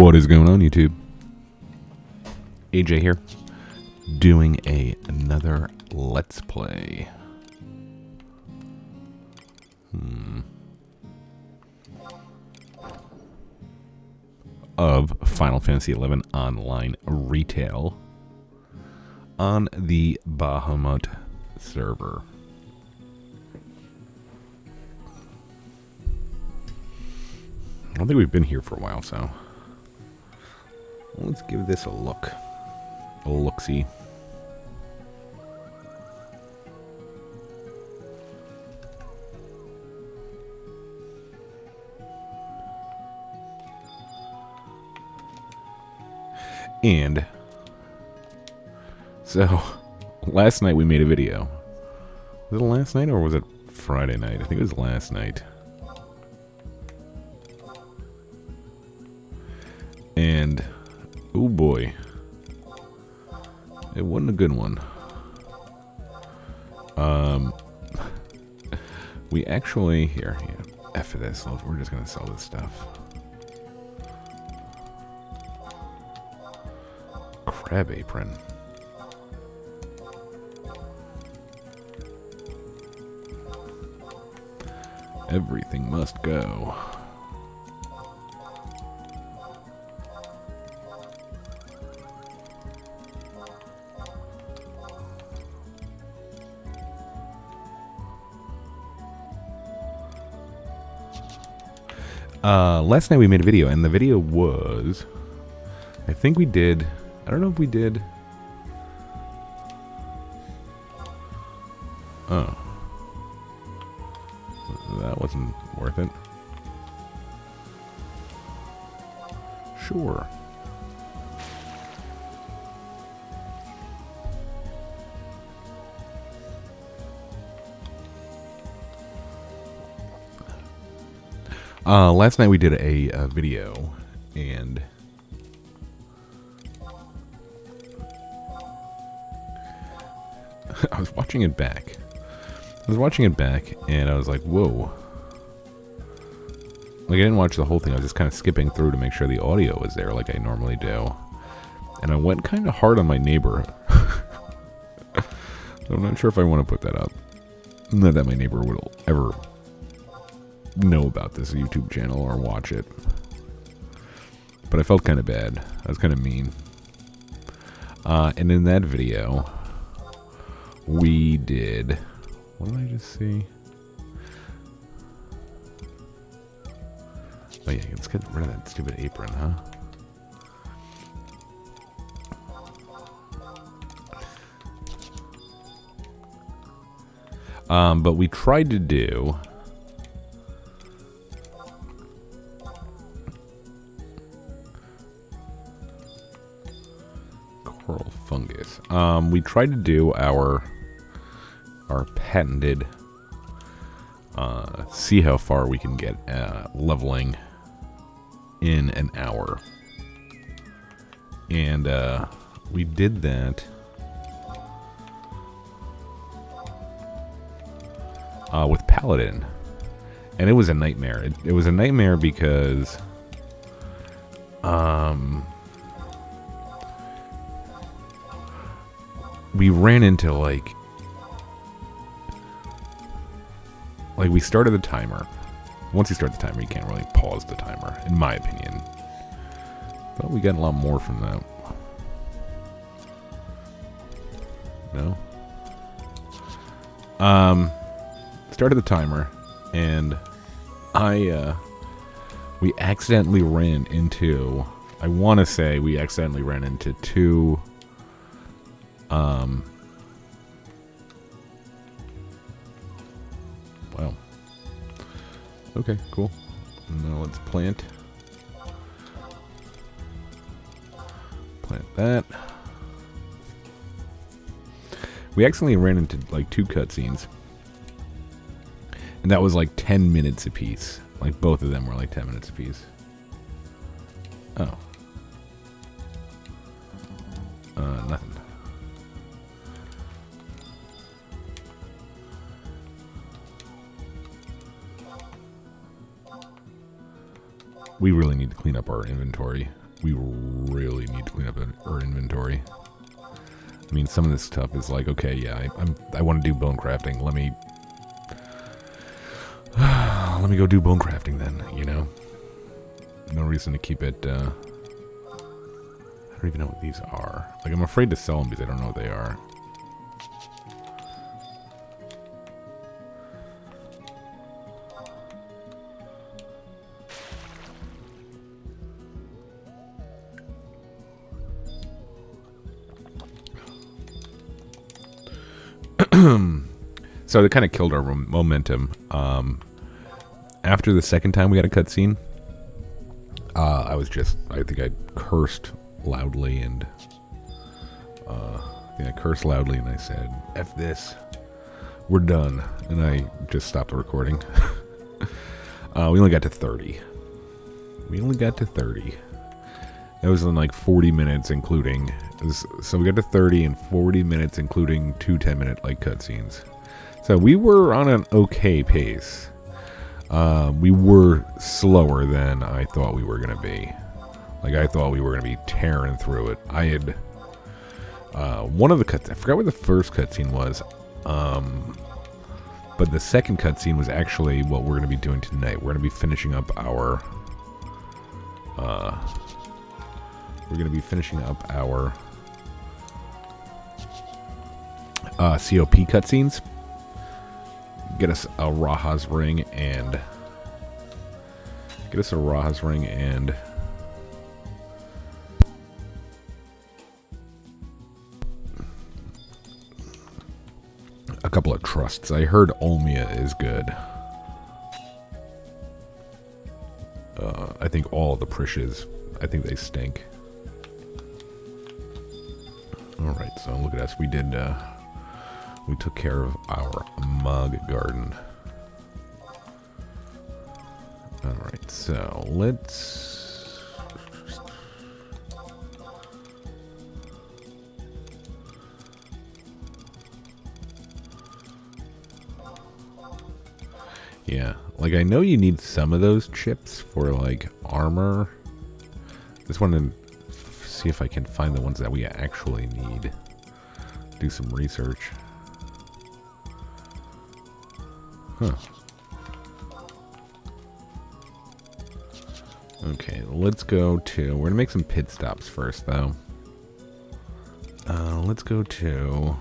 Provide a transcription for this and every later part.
What is going on, YouTube? AJ here, doing another Let's Play. Of Final Fantasy XI Online Retail on the Bahamut server. I don't think we've been here for a while, so let's give this a look. A look-see. And so last night we made a video. Was it last night or was it Friday night? I think it was last night. And oh boy, it wasn't a good one. We actually F this. We're just gonna sell this stuff. Crab apron. Everything must go. Last night we made a video, and the video was, I think we did, I don't know if we did. Oh. That wasn't worth it. Sure. Last night we did a video, and I was watching it back. And I was like, whoa. Like, I didn't watch the whole thing. I was just kind of skipping through to make sure the audio was there like I normally do. And I went kind of hard on my neighbor. I'm not sure if I want to put that up. Not that my neighbor will ever know about this YouTube channel or watch it. But I felt kind of bad. I was kind of mean. And in that video, we did... What did I just see? Oh yeah, let's get rid of that stupid apron, huh? But we tried to do... Coral fungus. We tried to do our patented see how far we can get leveling in an hour, and we did that with Paladin, and it was a nightmare. It was a nightmare because we ran into like we started the timer. Once you start the timer, you can't really pause the timer, in my opinion. But we got a lot more from that. No? Started the timer, and we accidentally ran into, I want to say we accidentally ran into two, wow. Okay, cool. Now let's plant that. We accidentally ran into like two cutscenes, and that was like 10 minutes apiece. Like both of them were like 10 minutes apiece. Oh. Nothing. We really need to clean up our inventory. we really need to clean up our inventory. I mean, some of this stuff is like, okay, yeah, I want to do bone crafting. Let me go do bone crafting then, you know? No reason to keep it, I don't even know what these are. Like, I'm afraid to sell them because I don't know what they are. So it kind of killed our momentum. After the second time we got a cutscene, I think I cursed loudly and I cursed loudly and I said, F this, we're done. And I just stopped the recording. We only got to 30. That was in like 40 minutes including, so we got to 30 in 40 minutes including 2 10-minute like cutscenes. So we were on an okay pace. We were slower than I thought we were going to be. Like, I thought we were going to be tearing through it. I had one of the cutscenes, I forgot what the first cutscene was, but the second cutscene was actually what we're going to be doing tonight. We're going to be finishing up our CoP cutscenes. Get us a Raha's ring and a couple of trusts. I heard Olmia is good. I think all the Prishes, I think they stink. Alright, so look at us. We took care of our mug garden. Alright, so let's... Yeah, like I know you need some of those chips for like armor. Just want to see if I can find the ones that we actually need. Do some research. Huh. Okay, let's go to... We're going to make some pit stops first, though. Let's go to...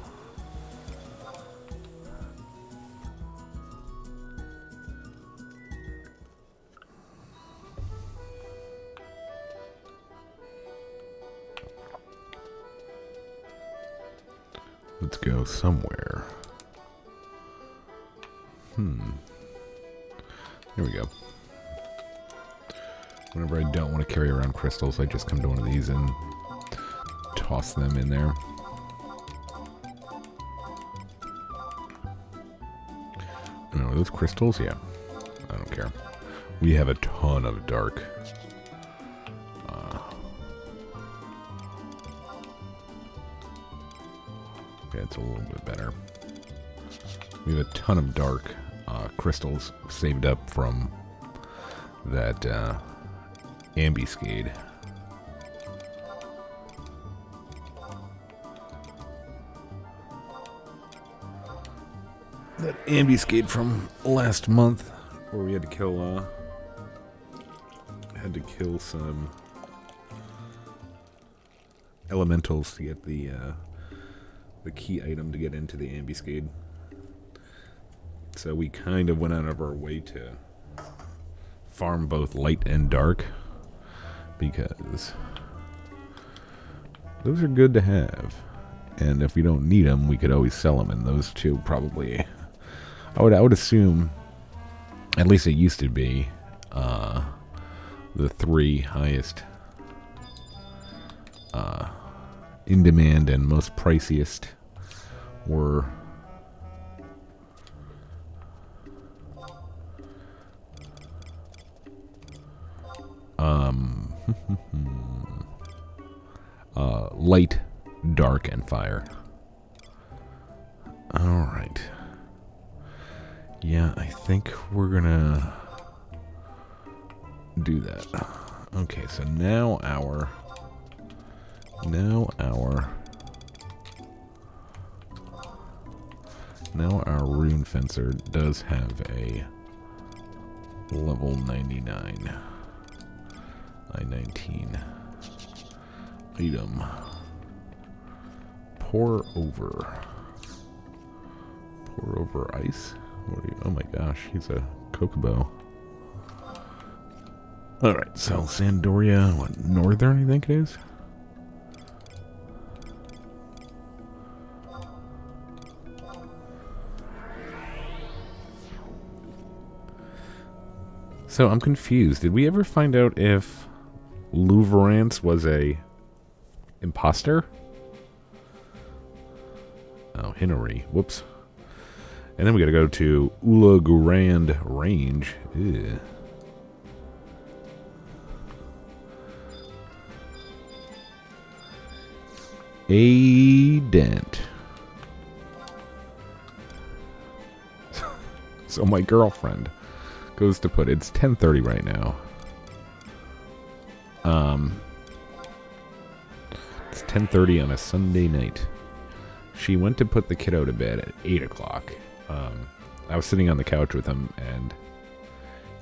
Let's go somewhere. Here we go. Whenever I don't want to carry around crystals, I just come to one of these and toss them in there. Oh, are those crystals? Yeah. I don't care. We have a ton of dark. Okay, it's a little bit better. We have a ton of dark crystals saved up from that ambuscade. That ambuscade from last month, where we had to kill some elementals to get the key item to get into the ambuscade. So we kind of went out of our way to farm both light and dark, because those are good to have, and if we don't need them, we could always sell them. And those two probably, I would assume, at least it used to be, the three highest in demand and most priciest were light, dark, and fire. Alright. Yeah, I think we're gonna do that. Okay, so now our rune fencer does have a level 99 I-19 item. Pour over ice. Oh my gosh, he's a Kokobo. Alright, so Sandoria, what, northern, I think it is? So I'm confused. Did we ever find out if Louverance was a imposter? Oh, Hinnery. Whoops. And then we gotta go to Ula Grand Range. Ew. A dent. So my girlfriend goes to put, it's 10:30 right now. It's 10:30 on a Sunday night. She went to put the kiddo to bed at 8 o'clock. I was sitting on the couch with him, and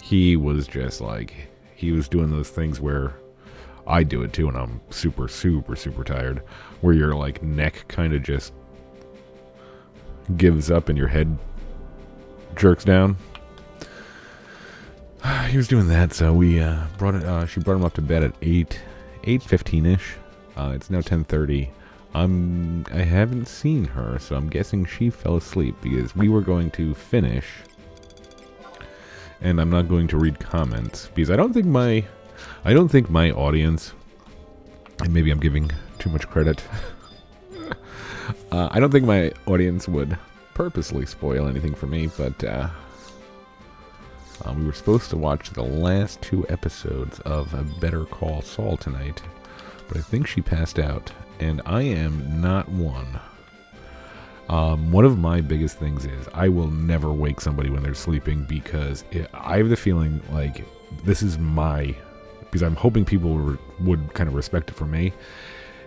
he was just like, he was doing those things where I do it too, and I'm super, super, super tired, where your like neck kind of just gives up and your head jerks down. He was doing that, so we she brought him up to bed at 8:15ish. It's now 10:30. I haven't seen her, so I'm guessing she fell asleep because we were going to finish, and I'm not going to read comments because I don't think my audience, and maybe I'm giving too much credit. I don't think my audience would purposely spoil anything for me, but we were supposed to watch the last 2 episodes of Better Call Saul tonight, but I think she passed out, and I am not one. One of my biggest things is I will never wake somebody when they're sleeping because I have the feeling like this is because I'm hoping people would kind of respect it for me.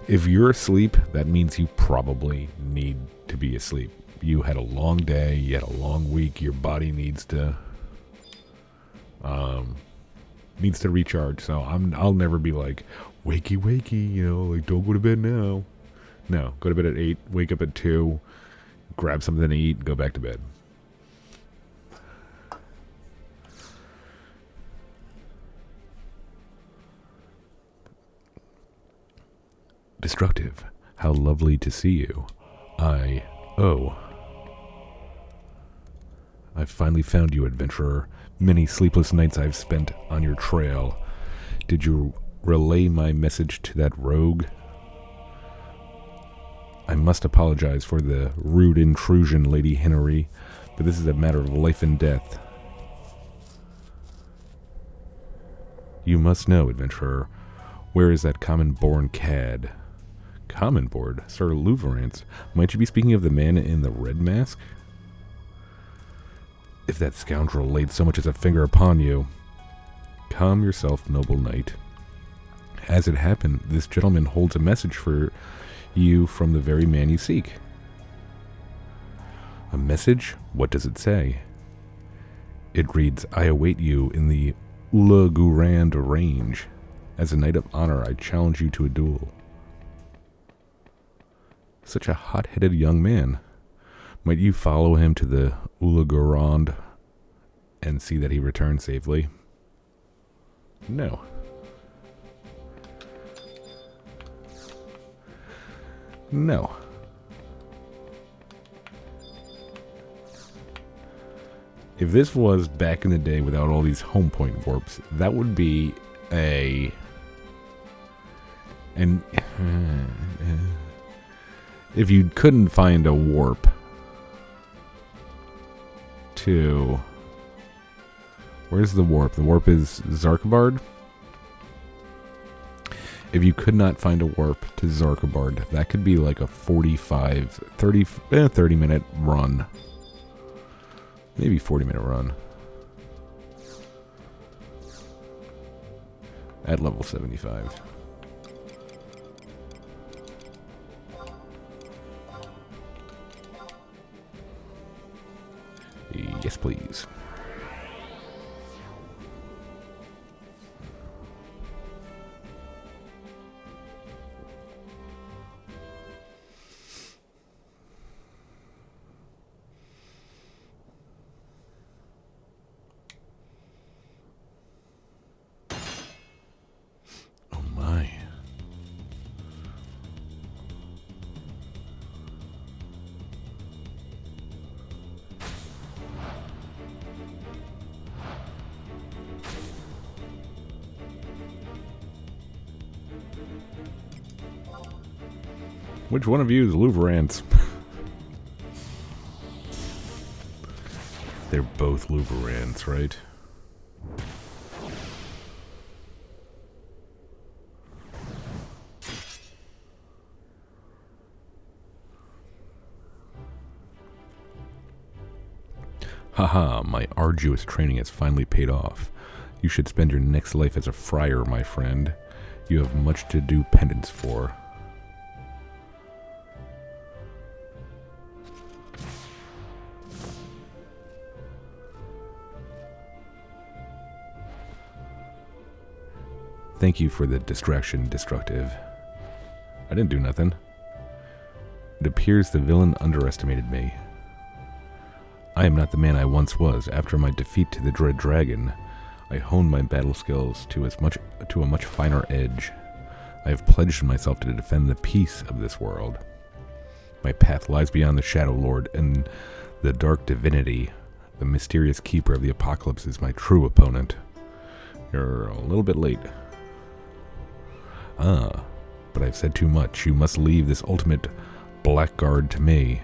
If you're asleep, that means you probably need to be asleep. You had a long day, you had a long week, your body needs to recharge. So I'll never be like, wakey, like don't go to bed now. No, go to bed at 8, wake up at 2, grab something to eat, go back to bed. Destructive, how lovely to see you. I've finally found you, adventurer. Many sleepless nights I've spent on your trail. Did you relay my message to that rogue? I must apologize for the rude intrusion, Lady Hinnery, but this is a matter of life and death. You must know, adventurer, where is that common-born cad? Common-born? Sir Louverance? Might you be speaking of the man in the red mask? If that scoundrel laid so much as a finger upon you. Calm yourself, noble knight. As it happened, this gentleman holds a message for you from the very man you seek. A message? What does it say? It reads, I await you in the Ula Grand Range. As a knight of honor, I challenge you to a duel. Such a hot-headed young man. Might you follow him to the Ula Grand and see that he returns safely? No. No. If this was back in the day without all these home point warps, that would be if you couldn't find a warp to... Where's the warp? The warp is Zarkabard? If you could not find a warp to Zarkabard, that could be like a 30 minute run. Maybe 40-minute run. At level 75. Yes, please. Oh my. Which one of you is Louverants? They're both Louverants, right? Haha, my arduous training has finally paid off. You should spend your next life as a friar, my friend. You have much to do penance for. Thank you for the distraction, Destructive. I didn't do nothing. It appears the villain underestimated me. I am not the man I once was. After my defeat to the Dread Dragon, I honed my battle skills to a much finer edge. I have pledged myself to defend the peace of this world. My path lies beyond the Shadow Lord, and the Dark Divinity, the mysterious keeper of the Apocalypse, is my true opponent. You're a little bit late. Ah, but I've said too much. You must leave this ultimate blackguard to me.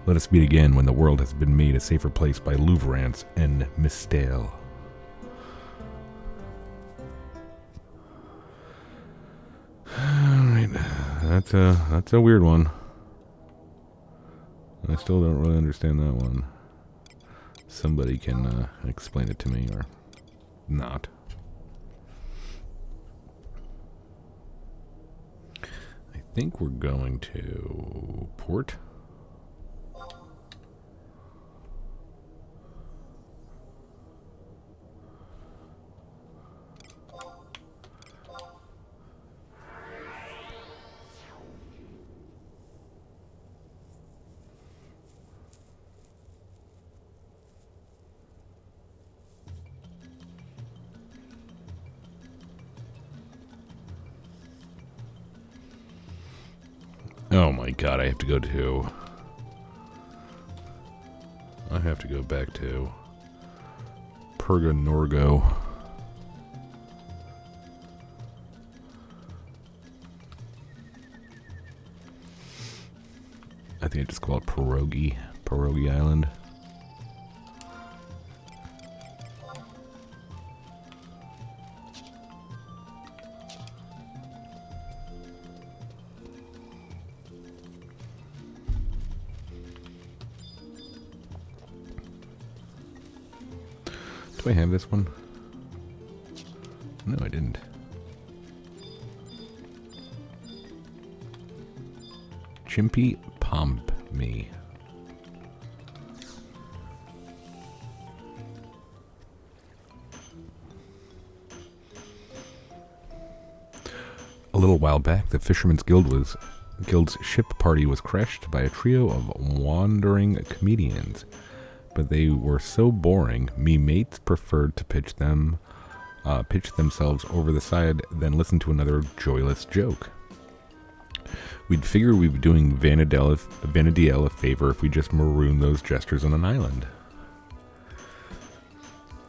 Let us meet again when the world has been made a safer place by Louverants and Mistale. Alright, that's a weird one. I still don't really understand that one. Somebody can explain it to me, or not. I think we're going to port. Oh my god, I have to go back to Purga Norgo. I think I just call it Pierogi Island. Do I have this one? No, I didn't. Chimpy Pomp Me. A little while back, the Fisherman's Guild's ship party was crashed by a trio of wandering comedians. But they were so boring, me mates preferred to pitch themselves over the side than listen to another joyless joke. We'd figure we'd be doing Vanadiel a favor if we just marooned those jesters on an island.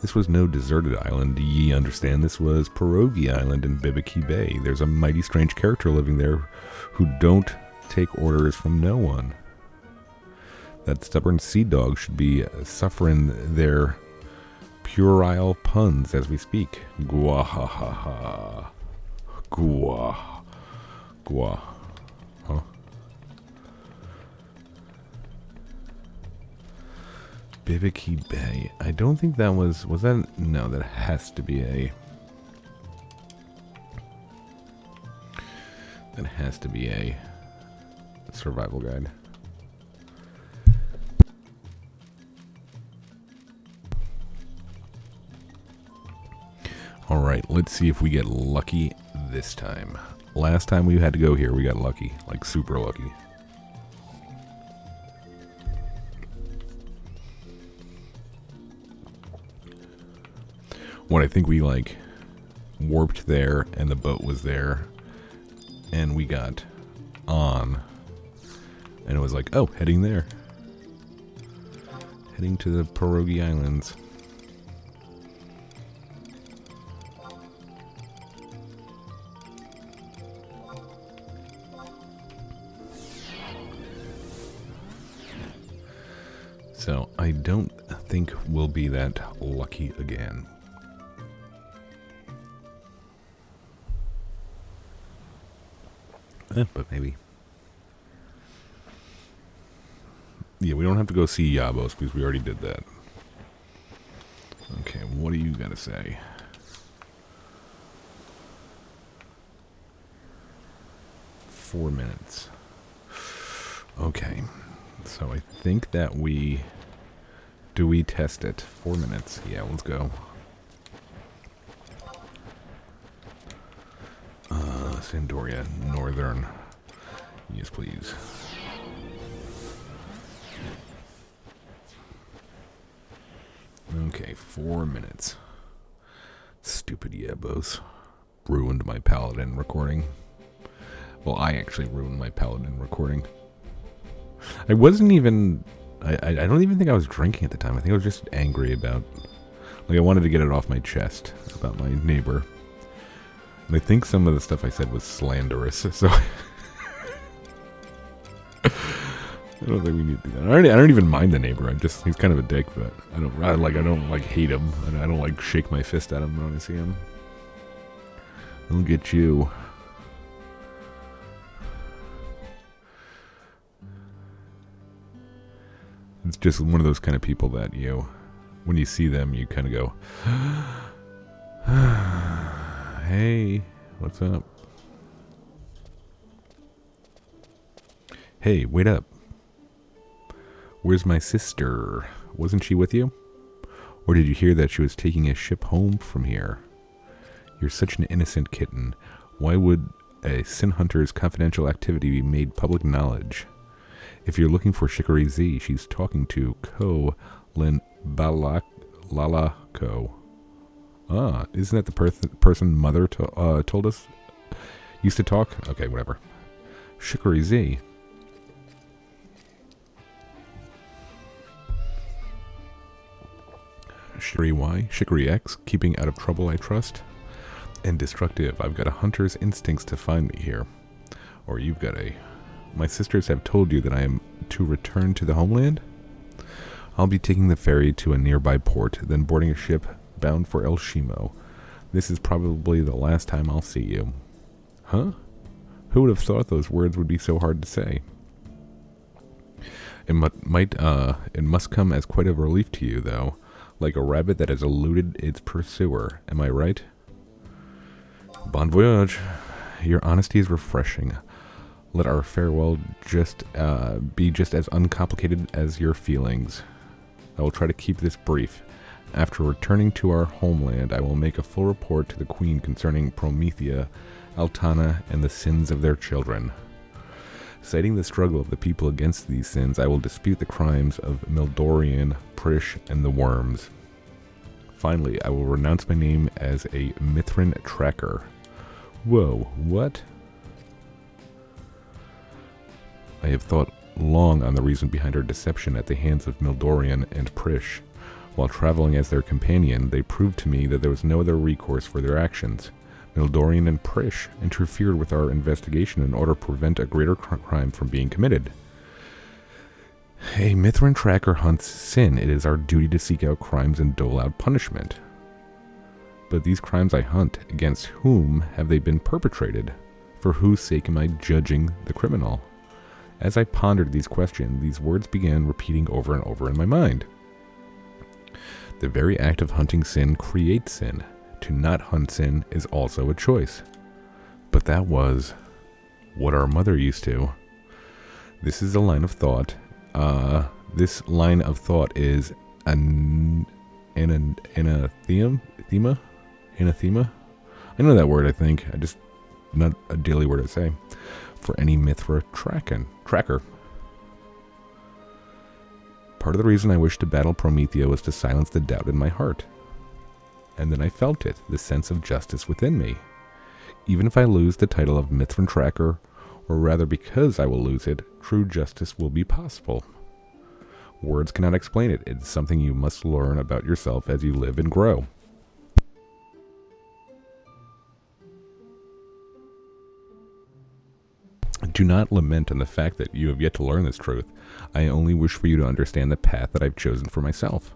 This was no deserted island, ye understand. This was Pierogi Island in Bibiki Bay. There's a mighty strange character living there who don't take orders from no one. That stubborn sea dog should be suffering their puerile puns as we speak. Gwa ha ha ha. Gwa. Gwa. Huh? Bibiki Bay. I don't think that was that? No, that has to be a It has to be a survival guide. Alright, let's see if we get lucky this time. Last time we had to go here, we got lucky. Like, super lucky. What I think we, like, warped there, and the boat was there, and we got on, and it was like, oh, heading there. Heading to the Pierogi Islands. So, I don't think we'll be that lucky again. But maybe. Yeah, we don't have to go see Yabos because we already did that. Okay, what do you gotta say? Four minutes. Okay. So I think that we... Do we test it? 4 minutes. Yeah, let's go. Sandoria, Northern. Yes, please. Okay, 4 minutes. Stupid Yabos. Ruined my Paladin recording. Well, I actually ruined my Paladin recording. I wasn't even... I don't even think I was drinking at the time. I think I was just angry about... Like, I wanted to get it off my chest about my neighbor. And I think some of the stuff I said was slanderous, so... I don't think we need to do that. I don't even mind the neighbor. He's kind of a dick, but I don't hate him. And I don't like shake my fist at him when I see him. I'll get you. It's just one of those kind of people that when you see them, you kind of go, hey, what's up? Hey, wait up. Where's my sister? Wasn't she with you? Or did you hear that she was taking a ship home from here? You're such an innocent kitten. Why would a sin hunter's confidential activity be made public knowledge? If you're looking for Shikari Z, she's talking to Ko Lin Balalako. Ah, isn't that the person Mother told us used to talk? Okay, whatever. Shikari Z. Shikari Y, Shikari X, keeping out of trouble, I trust. And destructive. I've got a hunter's instincts to find me here. Or you've got a... My sisters have told you that I am to return to the homeland? I'll be taking the ferry to a nearby port, then boarding a ship bound for El Shimo. This is probably the last time I'll see you. Huh? Who would have thought those words would be so hard to say? It must come as quite a relief to you, though, like a rabbit that has eluded its pursuer. Am I right? Bon voyage. Your honesty is refreshing. Let our farewell be just as uncomplicated as your feelings. I will try to keep this brief. After returning to our homeland, I will make a full report to the Queen concerning Promethea, Altana, and the sins of their children. Citing the struggle of the people against these sins, I will dispute the crimes of Mildorian, Prish, and the Worms. Finally, I will renounce my name as a Mithrin tracker. Whoa, what? I have thought long on the reason behind her deception at the hands of Mildorian and Prish. While traveling as their companion, they proved to me that there was no other recourse for their actions. Mildorian and Prish interfered with our investigation in order to prevent a greater crime from being committed. A Mithrin tracker hunts sin. It is our duty to seek out crimes and dole out punishment. But these crimes I hunt, against whom have they been perpetrated? For whose sake am I judging the criminal? As I pondered these questions, these words began repeating over and over in my mind. The very act of hunting sin creates sin. To not hunt sin is also a choice. But that was what our mother used to. This is a line of thought. This line of thought is anathema? Anathema? I know that word, I think. Not a daily word to say. For any Mithra tracker. Part of the reason I wished to battle Promethea was to silence the doubt in my heart. And then I felt it, the sense of justice within me. Even if I lose the title of Mithran Tracker, or rather because I will lose it, true justice will be possible. Words cannot explain it. It's something you must learn about yourself as you live and grow. Do not lament on the fact that you have yet to learn this truth. I only wish for you to understand the path that I've chosen for myself.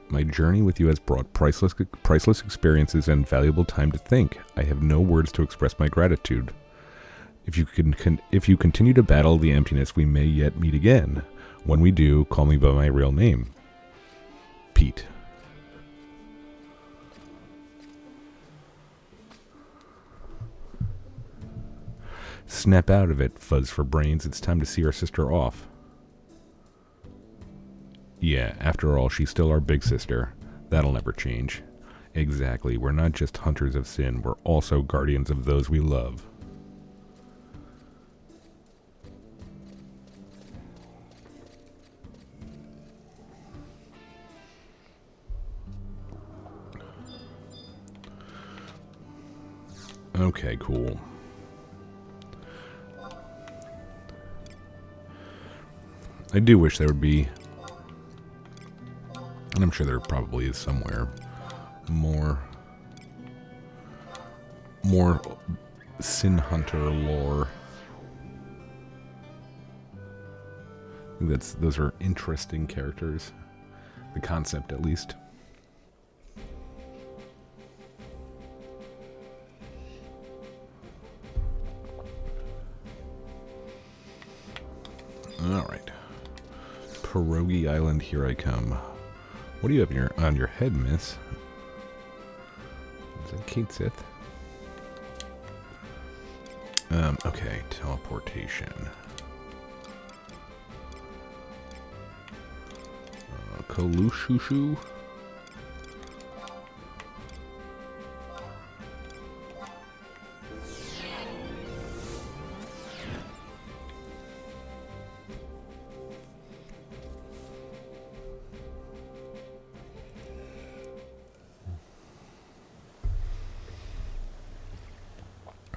My journey with you has brought priceless experiences and valuable time to think. I have no words to express my gratitude. If you continue to battle the emptiness, we may yet meet again. When we do, call me by my real name. Pete. Snap out of it, fuzz for brains. It's time to see our sister off. Yeah, after all, she's still our big sister. That'll never change. Exactly, we're not just hunters of sin, we're also guardians of those we love. Okay, cool. I do wish there would be, and I'm sure there probably is somewhere, more Sin Hunter lore. I think those are interesting characters. The concept, at least. Alright. Pierogi Island, here I come. What do you have on your head, miss? Is that Kate Sith? Okay, teleportation. Kolushushu?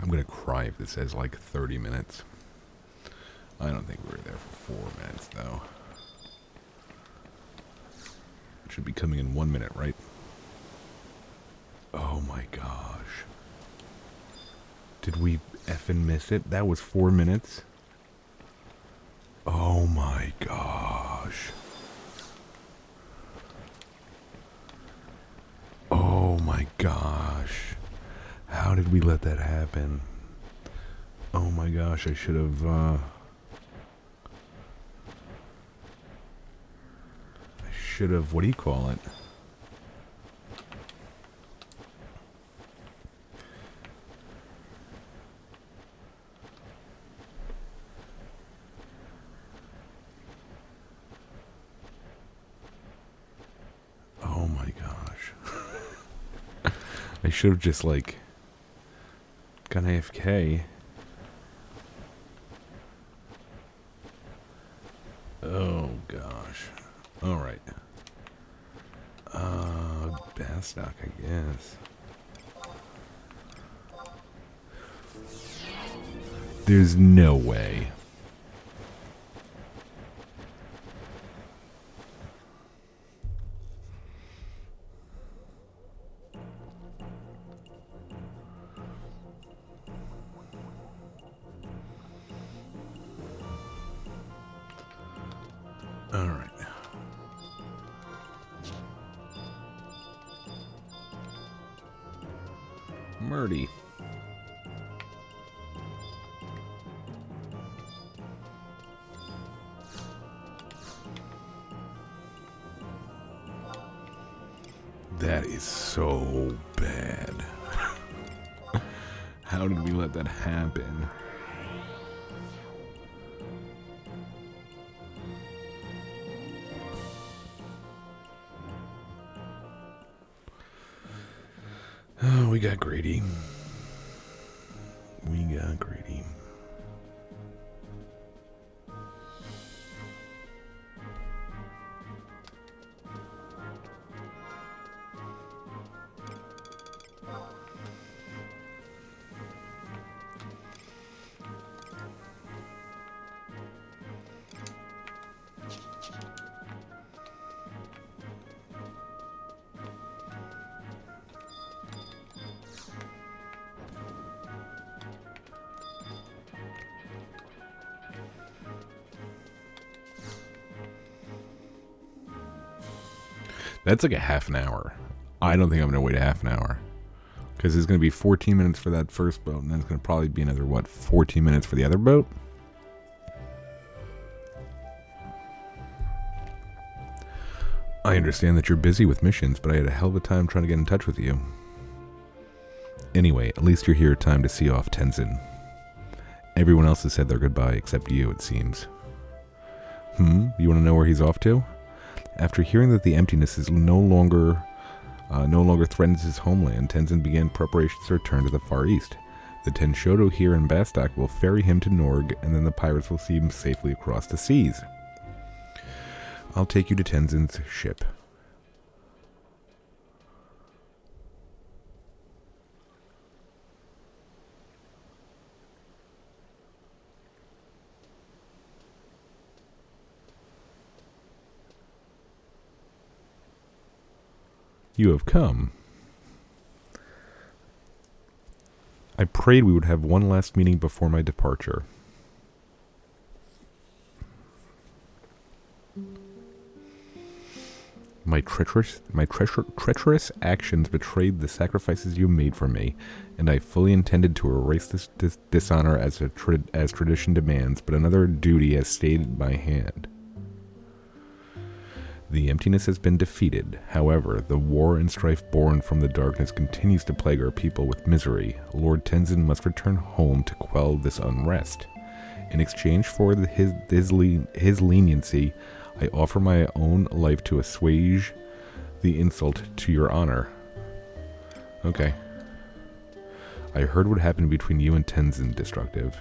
I'm gonna cry if this says like 30 minutes. I don't think we were there for 4 minutes though. It should be coming in 1 minute, right? Oh my gosh. Did we effing miss it? That was 4 minutes? Oh my gosh. Oh my gosh. How did we let that happen? Oh my gosh, I should have, what do you call it? Oh my gosh. I should have just, like, gone AFK. Oh gosh. Alright. Bastock, I guess. There's no way. Alright. Murdy. That is so bad. How did we let that happen? Oh, we got greedy. We got greedy. That's like a half an hour. I don't think I'm going to wait a half an hour. Because there's going to be 14 minutes for that first boat, and then it's going to probably be another, 14 minutes for the other boat? I understand that you're busy with missions, but I had a hell of a time trying to get in touch with you. Anyway, at least you're here in time to see off Tenzin. Everyone else has said their goodbye except you, it seems. You want to know where he's off to? After hearing that the emptiness is no longer threatens his homeland, Tenzin began preparations to return to the Far East. The Tenshodo here in Bastak will ferry him to Norg, and then the pirates will see him safely across the seas. I'll take you to Tenzin's ship. You have come. I prayed we would have one last meeting before my departure. My treacherous actions betrayed the sacrifices you made for me, and I fully intended to erase this dishonor as tradition demands, but another duty has stayed at my hand. The emptiness has been defeated. However, the war and strife born from the darkness continues to plague our people with misery. Lord Tenzin must return home to quell this unrest. In exchange for his leniency, I offer my own life to assuage the insult to your honor. Okay. I heard what happened between you and Tenzin, Destructive.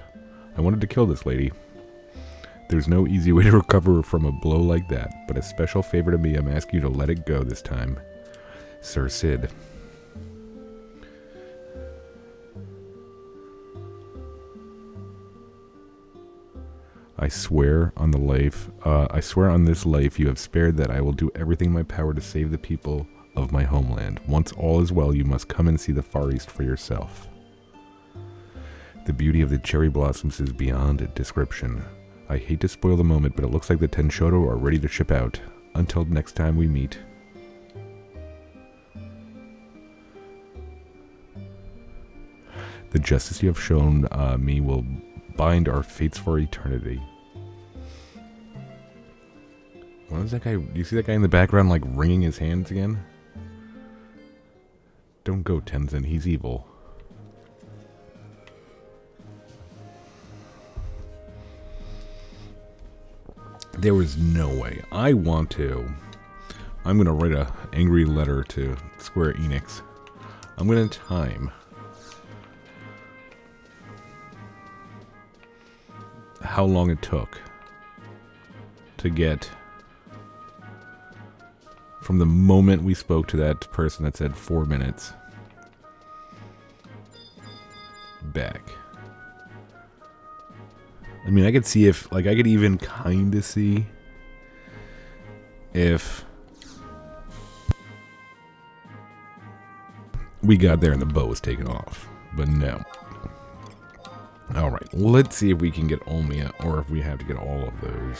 I wanted to kill this lady. There's no easy way to recover from a blow like that, but a special favor to me, I'm asking you to let it go this time. Sir Sid. I swear on this life you have spared that I will do everything in my power to save the people of my homeland. Once all is well, you must come and see the Far East for yourself. The beauty of the cherry blossoms is beyond description. I hate to spoil the moment, but it looks like the Tenshodo are ready to ship out. Until next time we meet. The justice you have shown me will bind our fates for eternity. What is that guy? Do you see that guy in the background, like, wringing his hands again? Don't go, Tenzin. He's evil. There was no way. I'm going to write an angry letter to Square Enix. I'm going to time how long it took to get from the moment we spoke to that person that said 4 minutes back. I mean, I could see if, like, I could even kind of see if we got there and the boat was taken off. But no. Alright, let's see if we can get Omnia, or if we have to get all of those.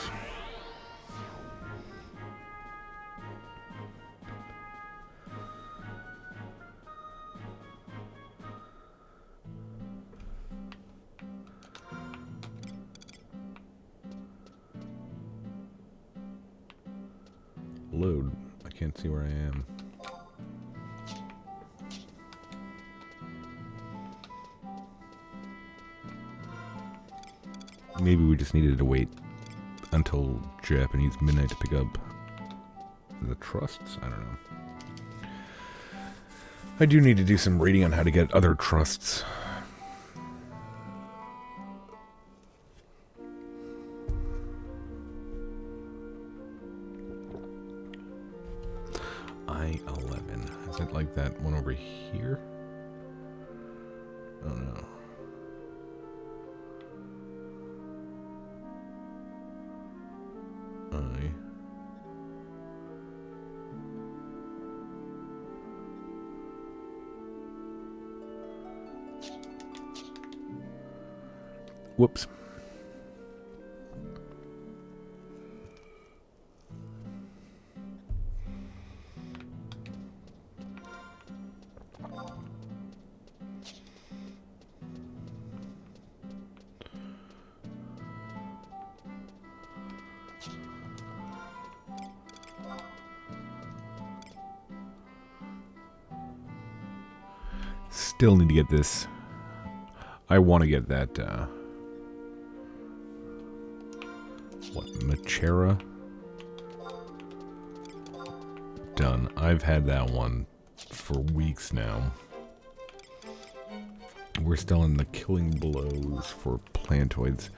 Load. I can't see where I am. Maybe we just needed to wait until Japanese midnight to pick up the trusts. I don't know. I do need to do some reading on how to get other trusts. I-11. Is it like that one over here? Oh no. Whoops. Still need to get this. I want to get that, what, Machera? Done. I've had that one for weeks now. We're still in the killing blows for plantoids.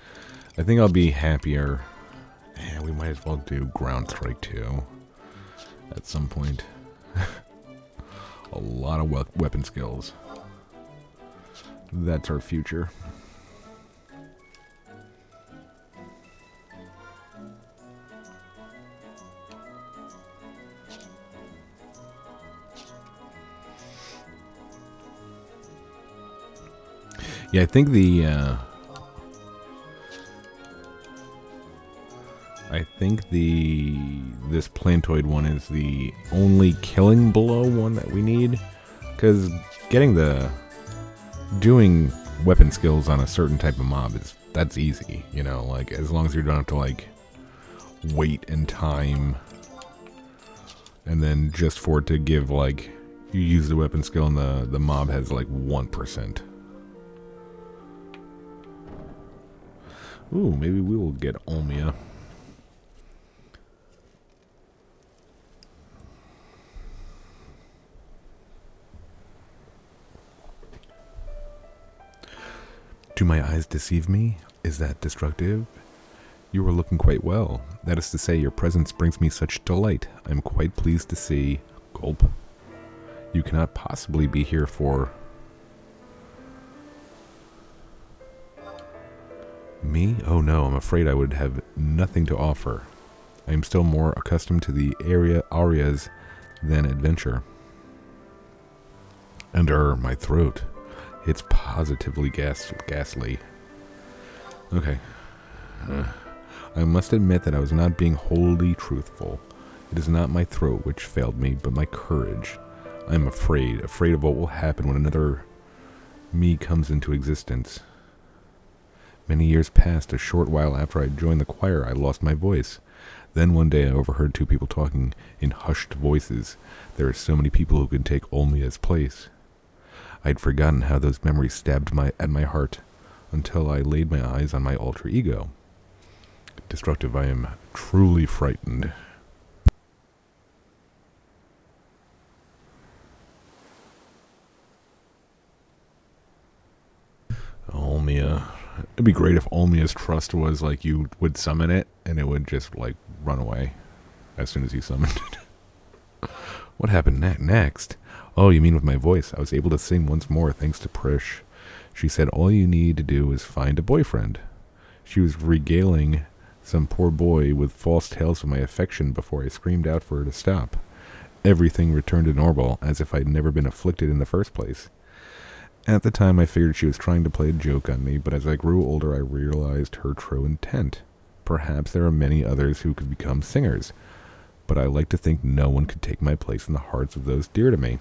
I think I'll be happier. Yeah, we might as well do Ground Strike 2 at some point. A lot of weapon skills. That's our future. Yeah, I think this plantoid one is the only killing blow one that we need, because doing weapon skills on a certain type of mob that's easy, you know, like as long as you don't have to like wait and time, and then just for it to give like you use the weapon skill and the mob has like 1%. Ooh, maybe we will get Olmia. Do my eyes deceive me? Is that destructive? You are looking quite well. That is to say, your presence brings me such delight. I am quite pleased to see... Gulp. You cannot possibly be here for... Me? Oh no, I'm afraid I would have nothing to offer. I am still more accustomed to the arias than adventure. And my throat. It's positively ghastly. Okay. I must admit that I was not being wholly truthful. It is not my throat which failed me, but my courage. I am afraid of what will happen when another me comes into existence. Many years passed. A short while after I joined the choir, I lost my voice. Then one day I overheard two people talking in hushed voices. There are so many people who can take Olmia's place. I had forgotten how those memories stabbed at my heart, until I laid my eyes on my alter ego. Destructive, I am truly frightened. Olmia. It'd be great if Olmia's trust was like you would summon it, and it would just like run away as soon as you summoned it. What happened next? Oh, you mean with my voice? I was able to sing once more thanks to Prish. She said all you need to do is find a boyfriend. She was regaling some poor boy with false tales of my affection before I screamed out for her to stop. Everything returned to normal, as if I'd never been afflicted in the first place. At the time I figured she was trying to play a joke on me, but as I grew older I realized her true intent. Perhaps there are many others who could become singers, but I like to think no one could take my place in the hearts of those dear to me.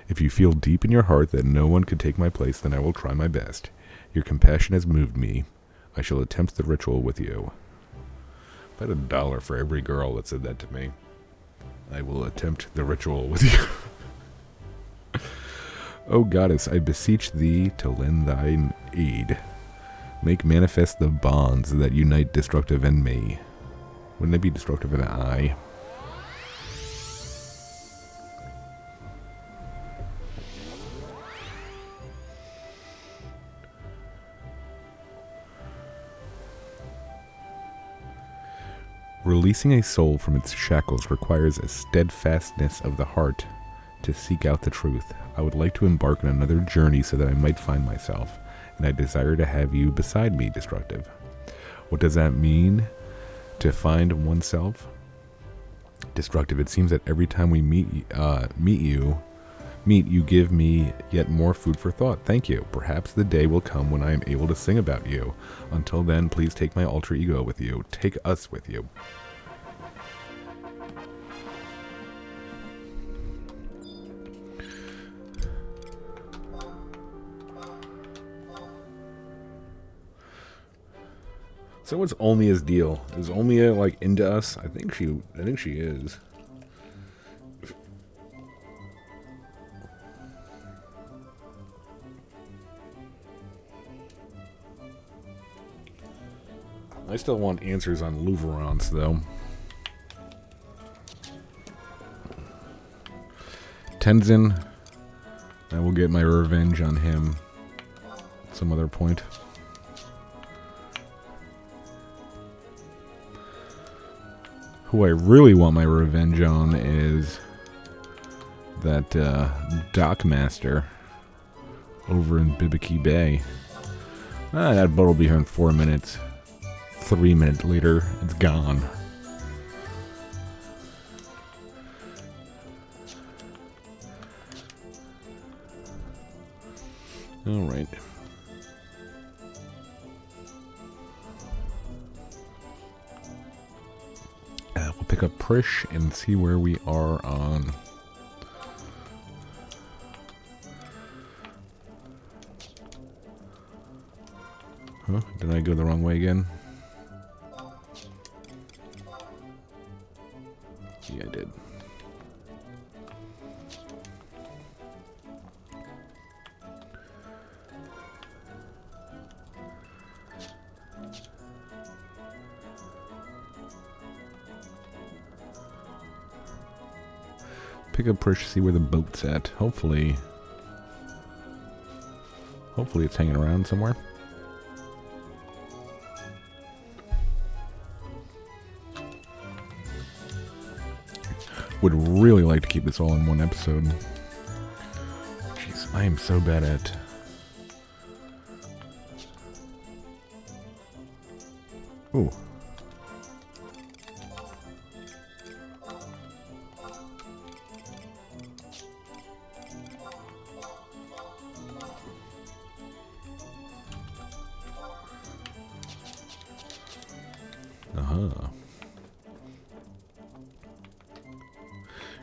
If you feel deep in your heart that no one could take my place, then I will try my best. Your compassion has moved me. I shall attempt the ritual with you. If I had $1 for every girl that said that to me, I will attempt the ritual with you. O goddess, I beseech thee to lend thine aid. Make manifest the bonds that unite destructive and me. Wouldn't it be destructive and I? Releasing a soul from its shackles requires a steadfastness of the heart to seek out the truth. I would like to embark on another journey so that I might find myself, and I desire to have you beside me, Destructive. What does that mean? To find oneself? Destructive, it seems that every time we meet, you give me yet more food for thought. Thank you. Perhaps the day will come when I am able to sing about you. Until then, please take my alter ego with you. Take us with you. So what's Olmia's deal? Is Olmia like into us? I think she is. I still want answers on Louverance, though. Tenzin, I will get my revenge on him at some other point. Who I really want my revenge on is that Dockmaster over in Bibiki Bay. That boat will be here in 4 minutes. 3 minutes later, it's gone. All right. We'll pick up Prish and see where we are on. Huh? Did I go the wrong way again? Yeah, I did. Pick up Prish, see where the boat's at. Hopefully it's hanging around somewhere. Would really like to keep this all in one episode. Jeez, I am so bad at... Ooh.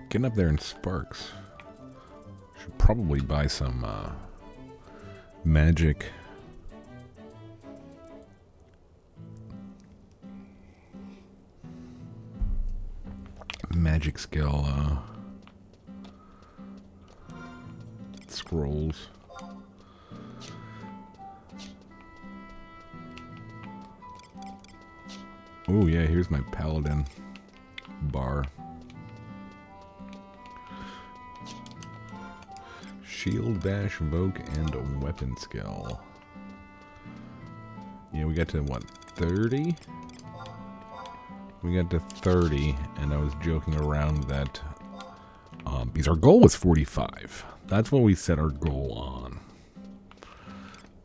Getting up there in sparks. Should probably buy some magic skill scrolls. Oh yeah, here's my paladin bar. Shield, dash, invoke, and a weapon skill. Yeah, we got to, what, 30? We got to 30, and I was joking around that, because our goal was 45. That's what we set our goal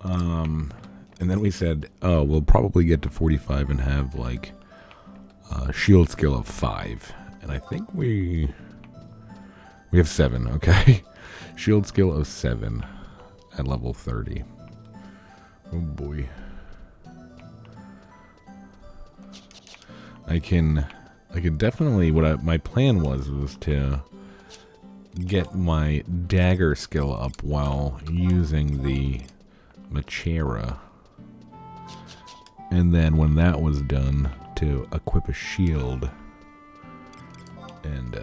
on. And then we said, oh, we'll probably get to 45 and have, like, a shield skill of 5. And I think we have 7, okay? Shield skill of 7 at level 30. Oh boy. I can definitely, my plan was to get my dagger skill up while using the Machera. And then when that was done, to equip a shield and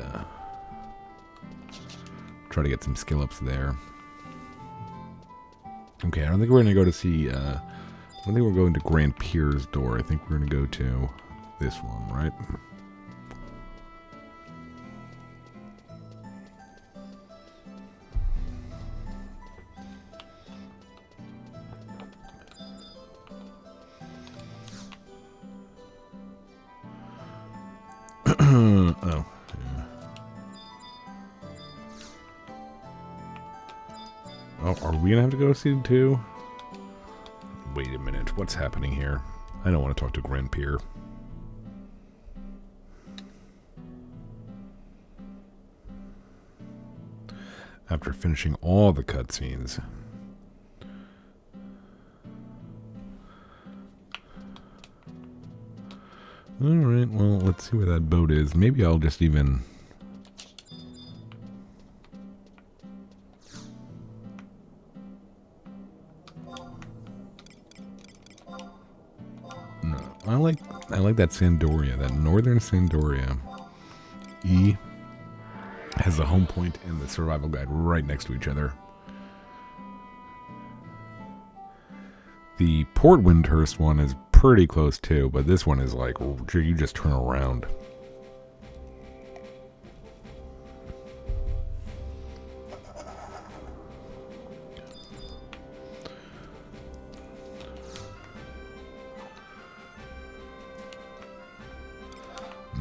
try to get some skill ups there. Okay, I don't think we're going to go to see, I don't think we're going to Grand Pierre's door. I think we're going to go to this one, right? Oh. Yeah. Oh, are we going to have to go see the two? Wait a minute, what's happening here? I don't want to talk to Grand Pierre. After finishing all the cutscenes. Alright, well, let's see where that boat is. Maybe I'll just even... No, I like that Sandoria, that northern Sandoria. E has the home point and the survival guide right next to each other. The Port Windhurst one is pretty close too, but this one is like, you just turn around.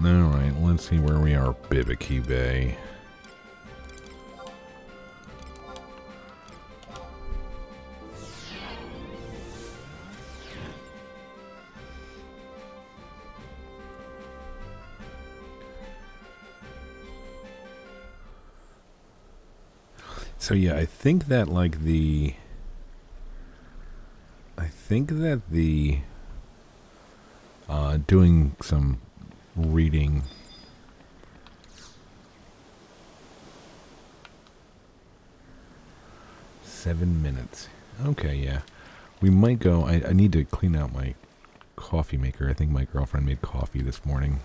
Alright, let's see where we are. Bibiki Bay. So yeah, I think that doing some reading. Seven minutes. Okay, yeah. We might go. I need to clean out my coffee maker. I think my girlfriend made coffee this morning.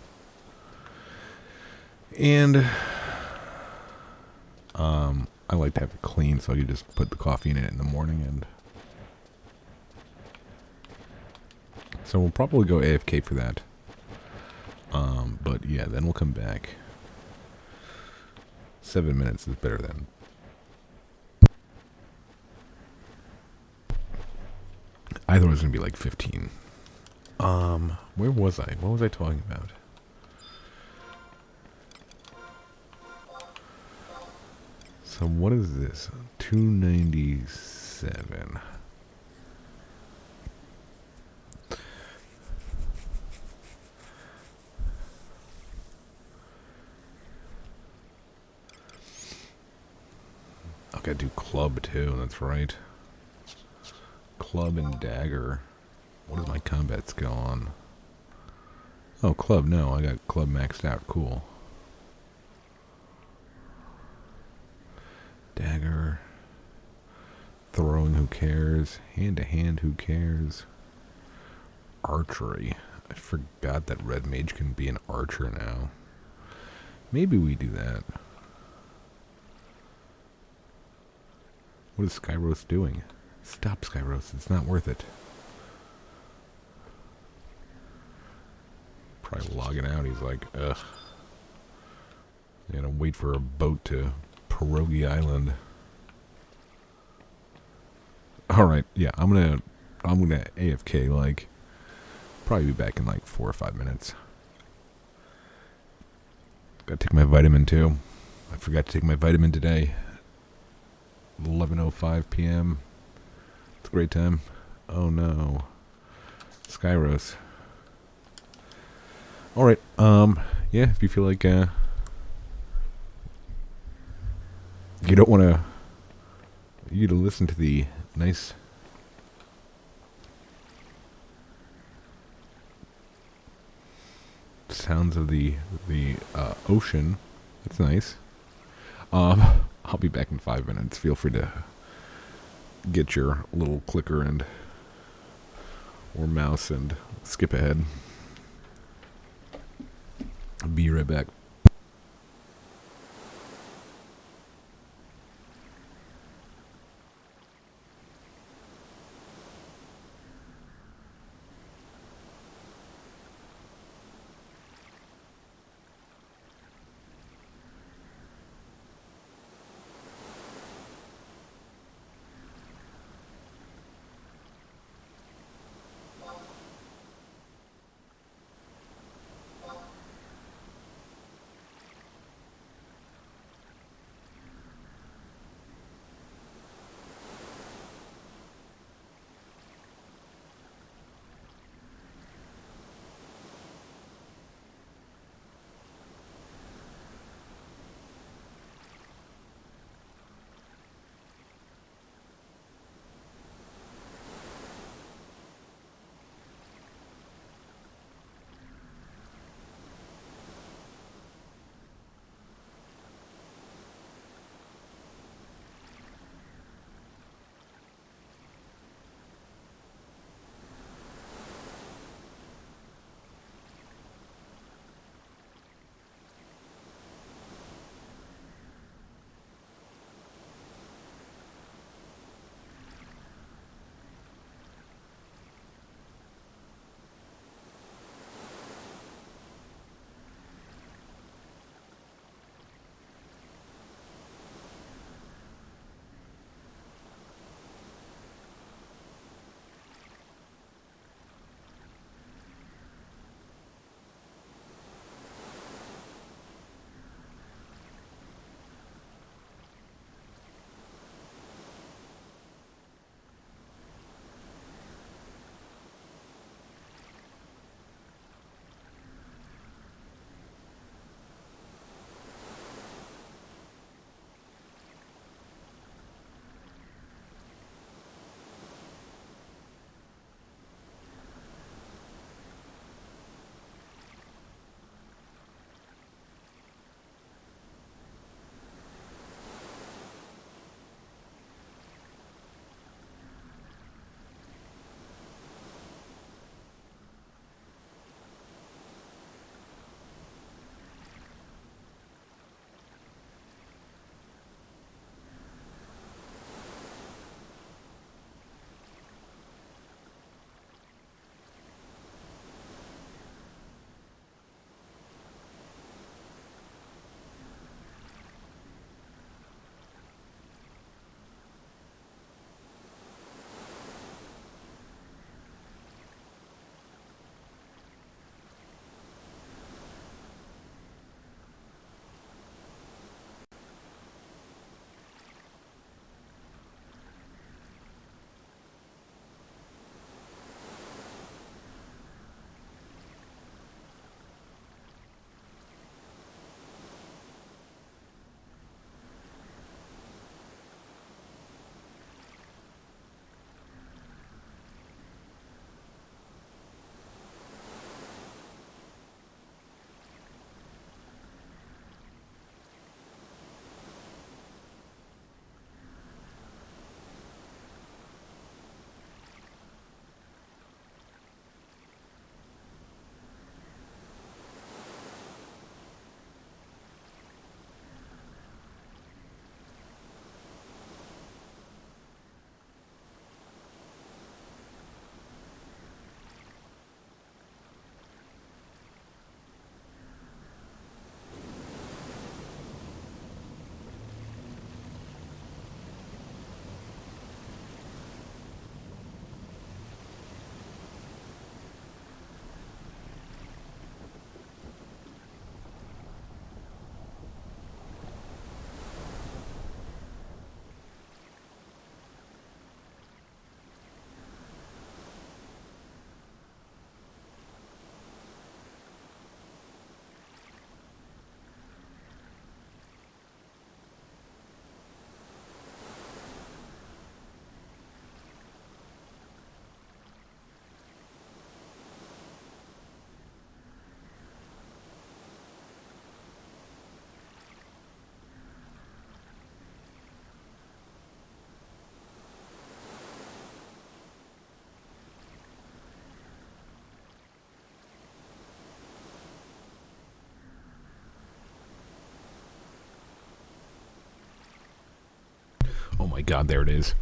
And I like to have it clean, so you just put the coffee in it in the morning. And so we'll probably go AFK for that. But yeah, then we'll come back. 7 minutes is better than. I thought it was going to be like 15. Where was I? What was I talking about? So what is this? 297. I gotta do club too, that's right. Club and dagger. What does my combat skill on? Oh, club, no. I got club maxed out. Cool. Dagger. Throwing, who cares? Hand to hand, who cares? Archery. I forgot that Red Mage can be an archer now. Maybe we do that. What is Skyros doing? Stop, Skyros. It's not worth it. Probably logging out. He's like, ugh. Gotta wait for a boat to Pierogi Island. Alright, yeah, I'm gonna AFK, like, probably be back in like 4 or 5 minutes. Gotta take my vitamin too. I forgot to take my vitamin today. 11:05 p.m. It's a great time. Oh no. Skyros. Alright, yeah, if you feel like, you don't want to, you to listen to the nice sounds of the ocean. That's nice. I'll be back in 5 minutes. Feel free to get your little clicker and or mouse and skip ahead. I'll be right back. Oh my god, there it is.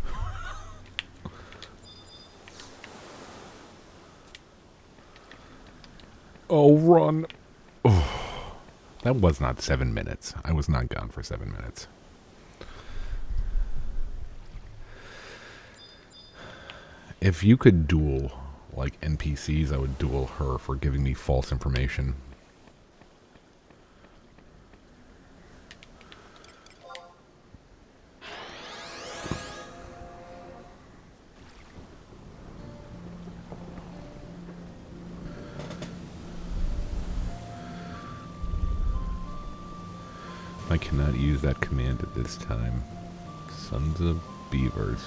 Oh, run. Oh, that was not 7 minutes. I was not gone for 7 minutes. If you could duel, like, NPCs, I would duel her for giving me false information. I cannot use that command at this time. Sons of beavers.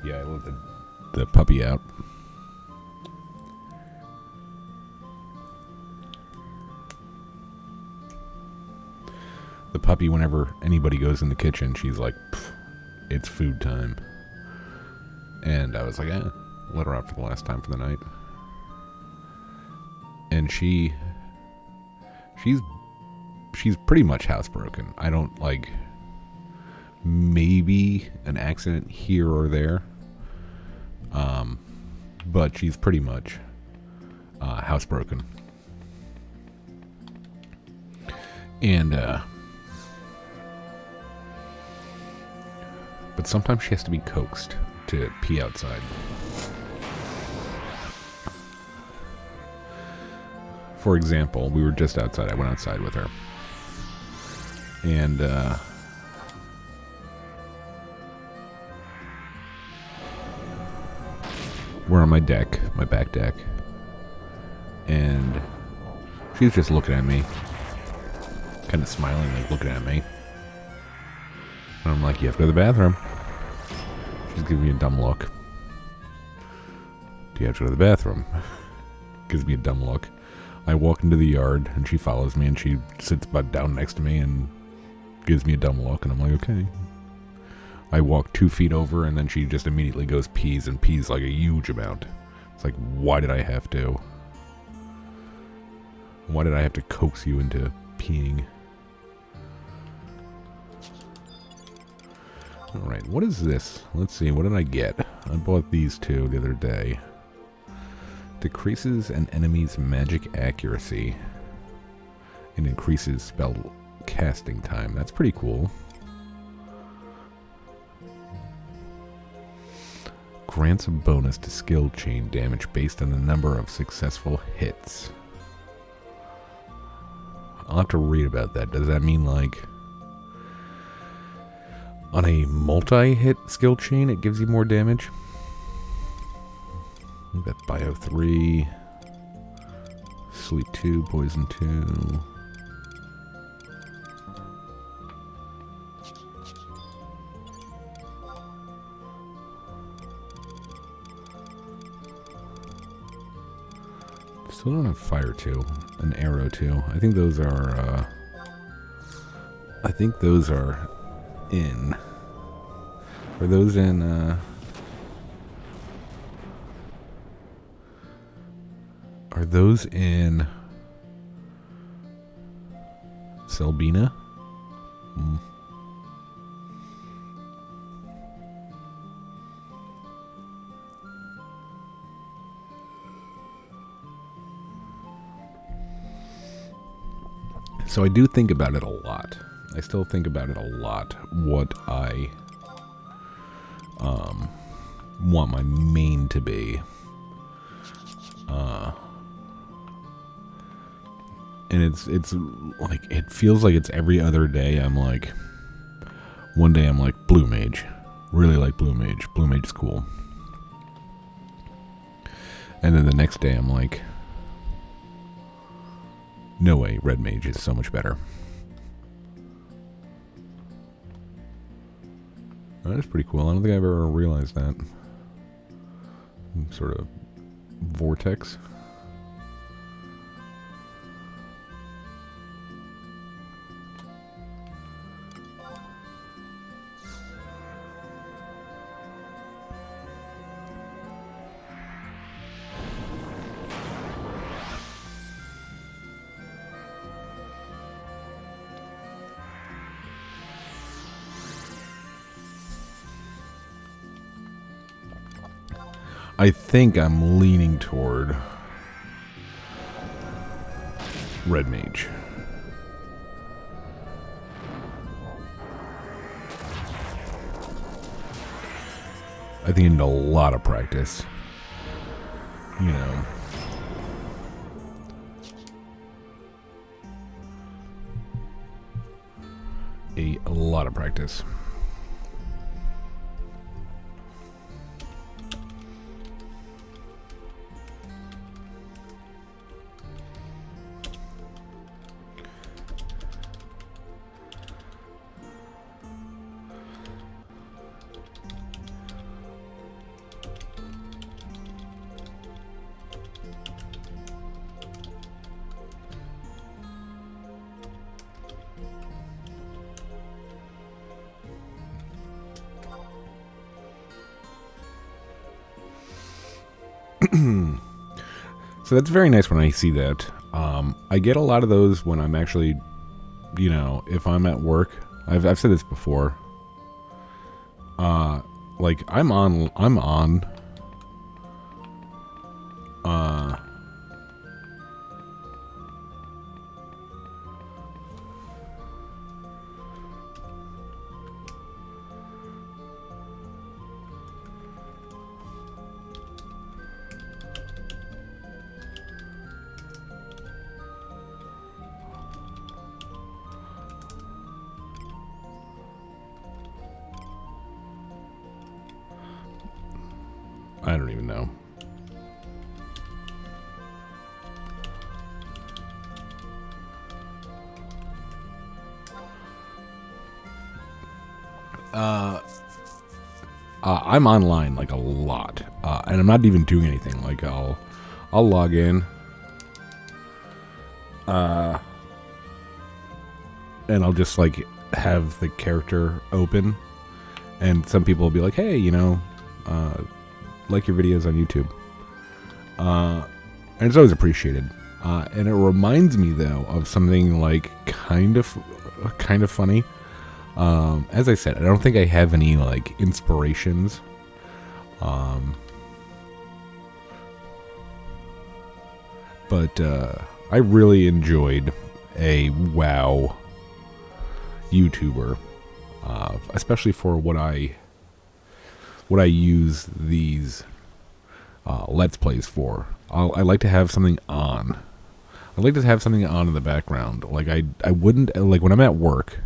Yeah, I let the puppy out. The puppy, whenever anybody goes in the kitchen, she's like, it's food time. And I was like, let her out for the last time for the night. And she's pretty much housebroken. I don't, like, maybe an accident here or there. But she's pretty much housebroken. And, but sometimes she has to be coaxed to pee outside. For example, we were just outside. I went outside with her. And, we're on my deck, my back deck. And she's just looking at me. Kind of smiling, like looking at me. And I'm like, you have to go to the bathroom. She's giving me a dumb look. Do you have to go to the bathroom? Gives me a dumb look. I walk into the yard, and she follows me, and she sits down next to me and gives me a dumb look, and I'm like, okay. I walk 2 feet over, and then she just immediately goes pees, and pees like a huge amount. It's like, why did I have to? Why did I have to coax you into peeing? Alright, what is this? Let's see, what did I get? I bought these two the other day. Decreases an enemy's magic accuracy and increases spell casting time. That's pretty cool. Grants a bonus to skill chain damage based on the number of successful hits. I'll have to read about that. Does that mean, like, on a multi-hit skill chain, it gives you more damage? We've got Bio 3, Sleep 2, Poison 2. Still don't have Fire 2, and Arrow 2. I think those are, in. Are those in, Are those in Selbina? So I do think about it a lot. I still think about it a lot, what I want my main to be. And it's like, it feels like it's every other day. I'm like, one day I'm like, Blue Mage. Really like Blue Mage. Blue Mage is cool. And then the next day I'm like, no way, Red Mage is so much better. That is pretty cool. I don't think I've ever realized that. Sort of vortex. I think I'm leaning toward Red Mage. I think I need a lot of practice. You know. A lot of practice. So that's very nice when I see that. I get a lot of those when I'm actually, you know, if I'm at work. I've said this before. Like I'm on. I don't even know. I'm online like a lot, and I'm not even doing anything. Like I'll log in, and I'll just like have the character open, and some people will be like, "Hey, you know, like your videos on YouTube," and it's always appreciated. And it reminds me though of something like kind of funny. As I said, I don't think I have any like inspirations. But I really enjoyed a WoW YouTuber, especially for what I use these Let's Plays for. I like to have something on. I like to have something on in the background. Like I wouldn't, like when I'm at work,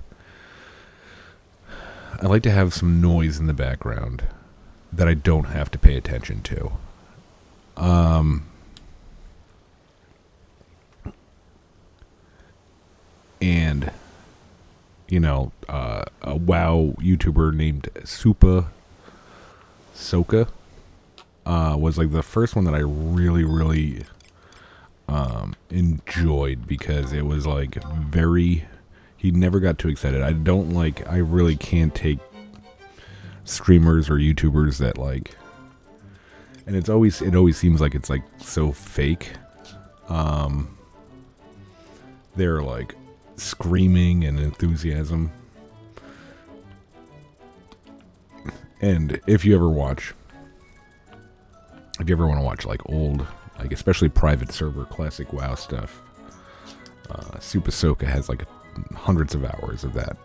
I like to have some noise in the background that I don't have to pay attention to. And you know, a WoW YouTuber named Soka was like the first one that I really enjoyed, because it was like he never got too excited. I really can't take streamers or YouTubers that like, and it always seems like it's like so fake. They're like screaming and enthusiasm. And if you ever want to watch like old, like especially private server classic WoW stuff, Super Soka has like hundreds of hours of that.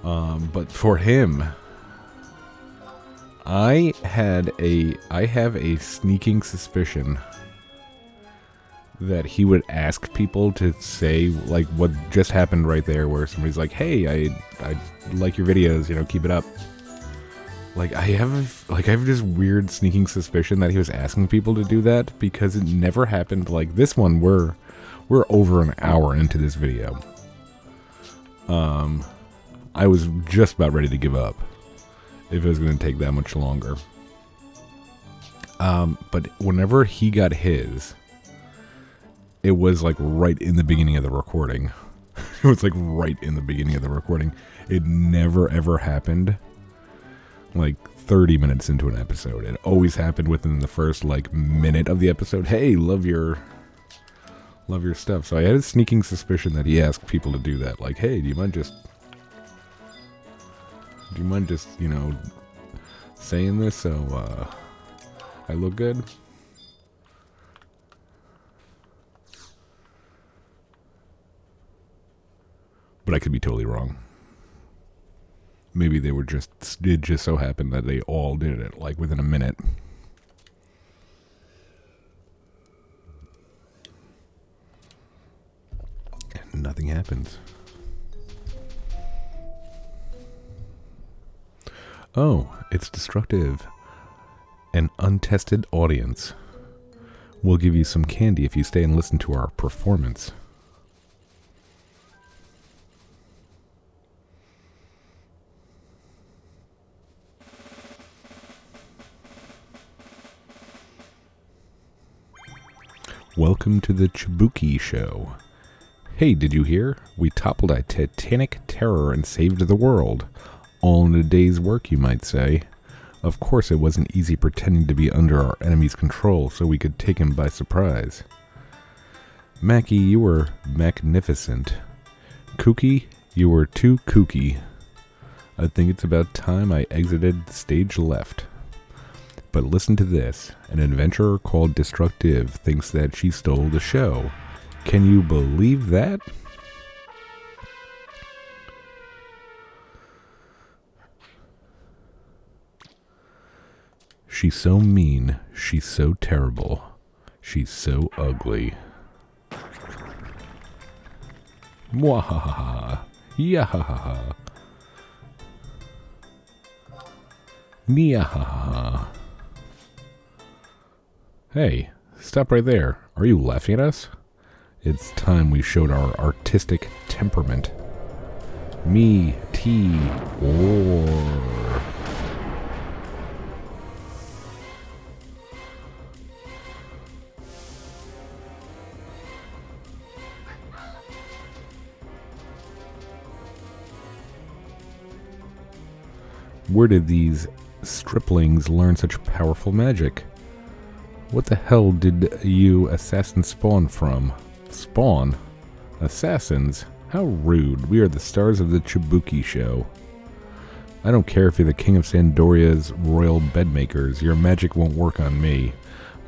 But for him, I have a sneaking suspicion that he would ask people to say like what just happened right there, where somebody's like, "Hey, I like your videos, you know, keep it up." Like I have this weird sneaking suspicion that he was asking people to do that, because it never happened. Like this one, we're over an hour into this video. I was just about ready to give up if it was going to take that much longer. But whenever he got his, it was like right in the beginning of the recording. It was like right in the beginning of the recording. It never ever happened like 30 minutes into an episode. It always happened within the first like minute of the episode. "Hey, love your stuff." So I had a sneaking suspicion that he asked people to do that. Like, "Hey, do you mind just, you know, saying this so I look good? But I could be totally wrong. Maybe they were it just so happened that they all did it, like within a minute. And nothing happens. Oh, it's destructive. An untested audience. We'll give you some candy if you stay and listen to our performance. Welcome to the Chibuki Show. Hey, did you hear? We toppled a titanic terror and saved the world. All in a day's work, you might say. Of course, it wasn't easy pretending to be under our enemy's control so we could take him by surprise. Mackie, you were magnificent. Kooky, you were too kooky. I think it's about time I exited stage left. But listen to this. An adventurer called Destructive thinks that she stole the show. Can you believe that? She's so mean. She's so terrible. She's so ugly. Mwahaha. Yahaha. Niahaha. Hey, stop right there. Are you laughing at us? It's time we showed our artistic temperament. Me, T, or... Where did these striplings learn such powerful magic? What the hell did you assassins spawn from? Spawn? Assassins? How rude. We are the stars of the Chibuki Show. I don't care if you're the king of Sandoria's royal bedmakers. Your magic won't work on me.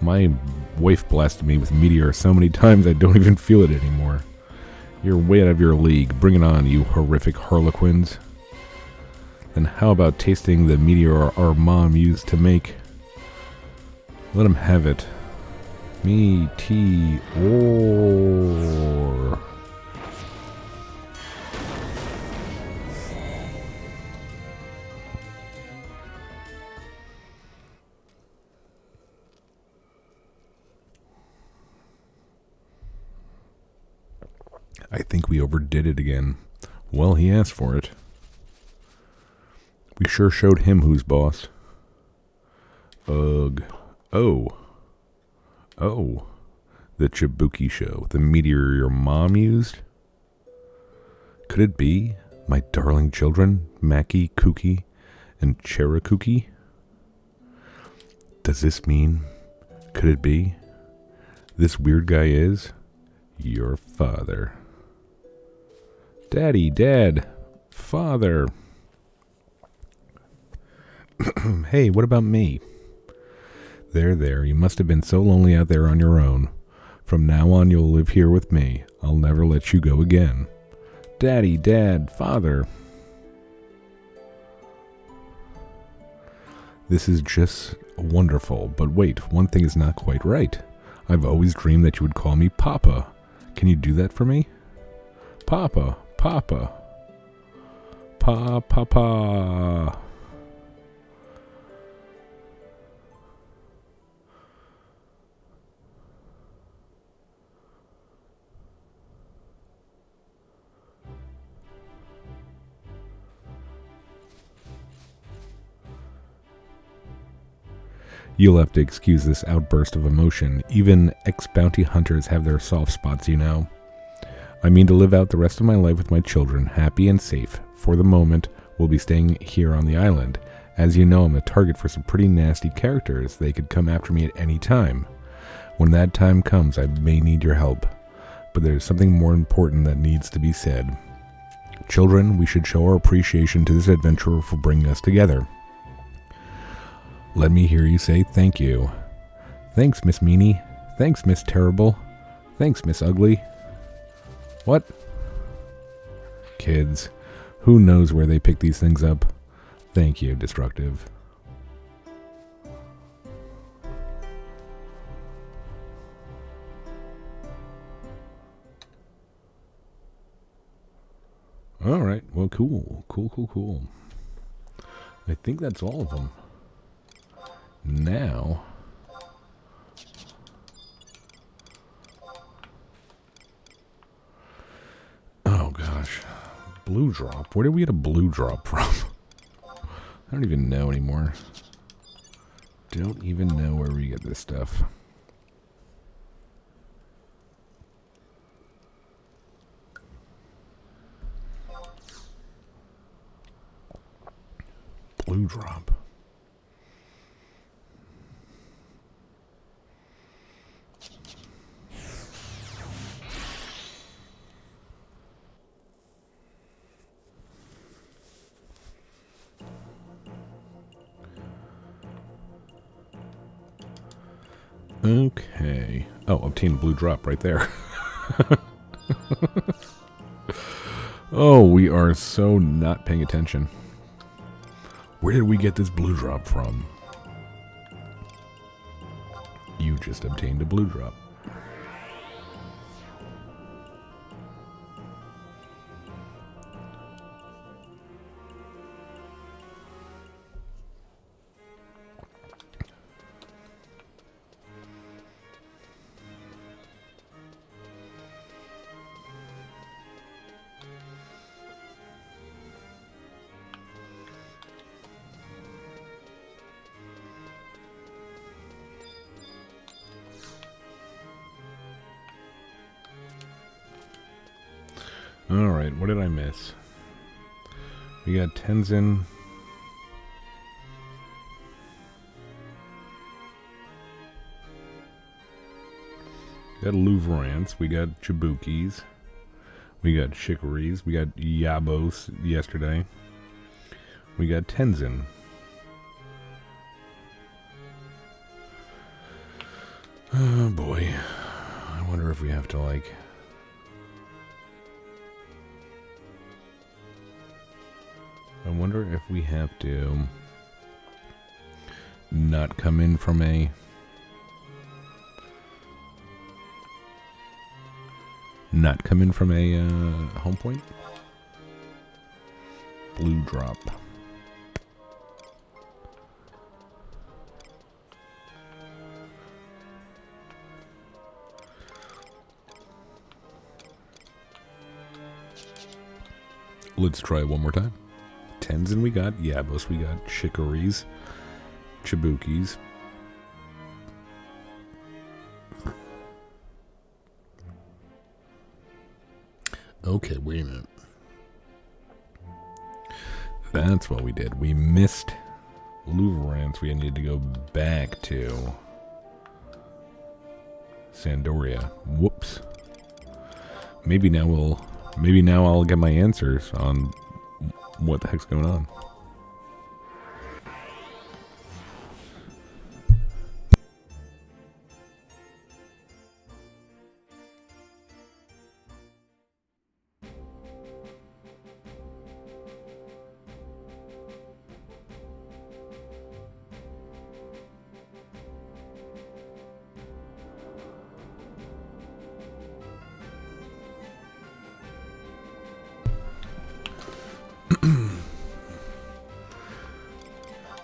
My wife blasted me with meteor so many times I don't even feel it anymore. You're way out of your league. Bring it on, you horrific harlequins. Then how about tasting the meteor our mom used to make? Let him have it. Me, T, or... I think we overdid it again. Well, he asked for it. We sure showed him who's boss. Ugh. Oh. Oh. The Chibuki Show. The meteor your mom used? Could it be my darling children, Mackie, Kooky, and Cherokooky? Does this mean, could it be, this weird guy is your father? Daddy, Dad, Father. Hey, what about me? There, you must have been so lonely out there on your own. From now on, you'll live here with me. I'll never let you go again. Daddy, Dad, Father. This is just wonderful, but wait, one thing is not quite right. I've always dreamed that you would call me Papa. Can you do that for me? Papa, Papa. Papa. You'll have to excuse this outburst of emotion. Even ex-bounty hunters have their soft spots, you know. I mean to live out the rest of my life with my children, happy and safe. For the moment, we'll be staying here on the island. As you know, I'm a target for some pretty nasty characters. They could come after me at any time. When that time comes, I may need your help. But there's something more important that needs to be said. Children, we should show our appreciation to this adventurer for bringing us together. Let me hear you say thank you. Thanks, Miss Meanie. Thanks, Miss Terrible. Thanks, Miss Ugly. What? Kids. Who knows where they pick these things up? Thank you, Destructive. Alright, well, cool. Cool. I think that's all of them. Now... oh, gosh. Blue drop? Where did we get a blue drop from? I don't even know anymore. Don't even know where we get this stuff. Blue drop. Okay. Oh, obtain blue drop right there. Oh, we are so not paying attention. Where did we get this blue drop from? You just obtained a blue drop. Alright, what did I miss? We got Tenzin. We got Louvrants. We got Chibukis. We got Chicories. We got Yabos yesterday. We got Tenzin. Oh boy. I wonder if we have to like... I wonder if we have to not come in from a home point. Blue drop. Let's try it one more time. Tenzin we got, Yabos we got, Chicories, Chibukis. Okay, wait a minute. That's what we did. We missed Louvrants. We need to go back to Sandoria. Whoops. Maybe now I'll get my answers on what the heck's going on.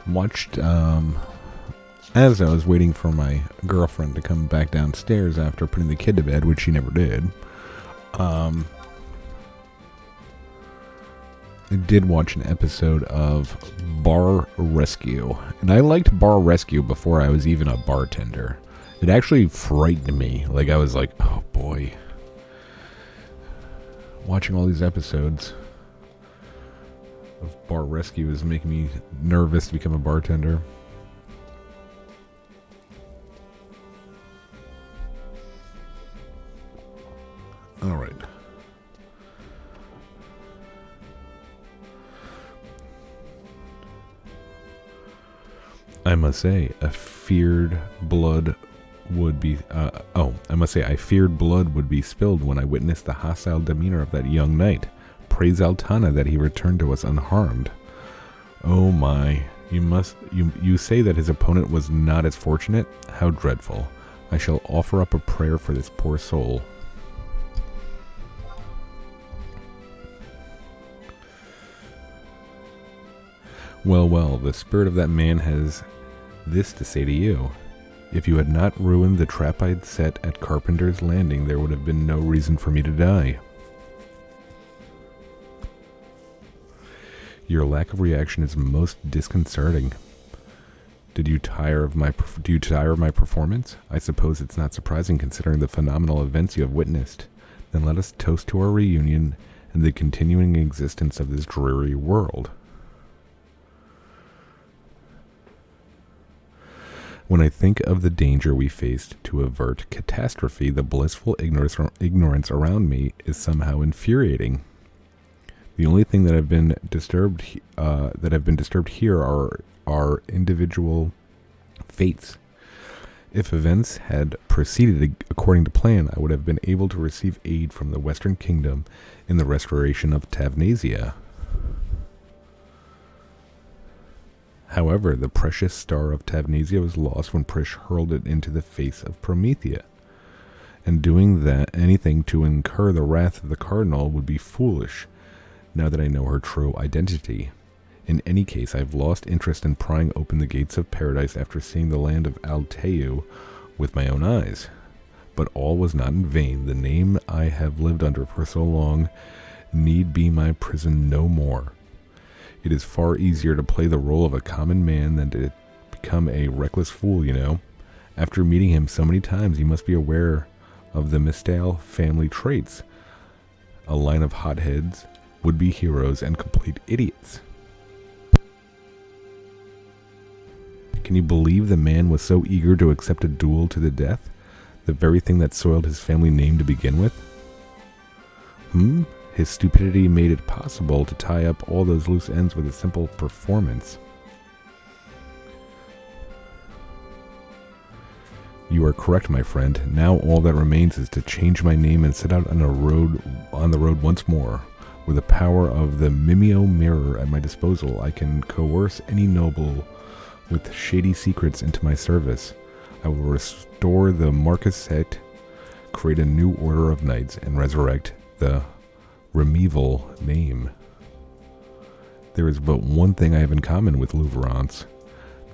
Watched, as I was waiting for my girlfriend to come back downstairs after putting the kid to bed, which she never did, I did watch an episode of Bar Rescue. And I liked Bar Rescue before I was even a bartender. It actually frightened me. Like, I was like, oh boy. Watching all these episodes of Bar Rescue is making me nervous to become a bartender. Alright. I must say, a feared blood would be, I must say, I feared blood would be spilled when I witnessed the hostile demeanor of that young knight. Praise Altana that he returned to us unharmed. Oh my, you say that his opponent was not as fortunate? How dreadful. I shall offer up a prayer for this poor soul. Well, the spirit of that man has this to say to you. If you had not ruined the trap I'd set at Carpenter's Landing, there would have been no reason for me to die. Your lack of reaction is most disconcerting. Do you tire of my performance? I suppose it's not surprising considering the phenomenal events you have witnessed. Then let us toast to our reunion and the continuing existence of this dreary world. When I think of the danger we faced to avert catastrophe, the blissful ignorance around me is somehow infuriating. The only thing that have been disturbed here are our individual fates. If events had proceeded according to plan, I would have been able to receive aid from the Western Kingdom in the restoration of Tavnasia. However, the precious star of Tavnasia was lost when Prish hurled it into the face of Promethea, and doing anything to incur the wrath of the cardinal would be foolish, now that I know her true identity. In any case, I've lost interest in prying open the gates of paradise after seeing the land of Alteu with my own eyes. But all was not in vain. The name I have lived under for so long need be my prison no more. It is far easier to play the role of a common man than to become a reckless fool, you know. After meeting him so many times, you must be aware of the Mistal family traits. A line of hotheads, would-be heroes, and complete idiots. Can you believe the man was so eager to accept a duel to the death? The very thing that soiled his family name to begin with? His stupidity made it possible to tie up all those loose ends with a simple performance. You are correct, my friend. Now all that remains is to change my name and set out on the road once more. With the power of the Mimeo mirror at my disposal, I can coerce any noble with shady secrets into my service. I will restore the Marquisate, create a new order of knights, and resurrect the Remeval name. There is but one thing I have in common with Louverance,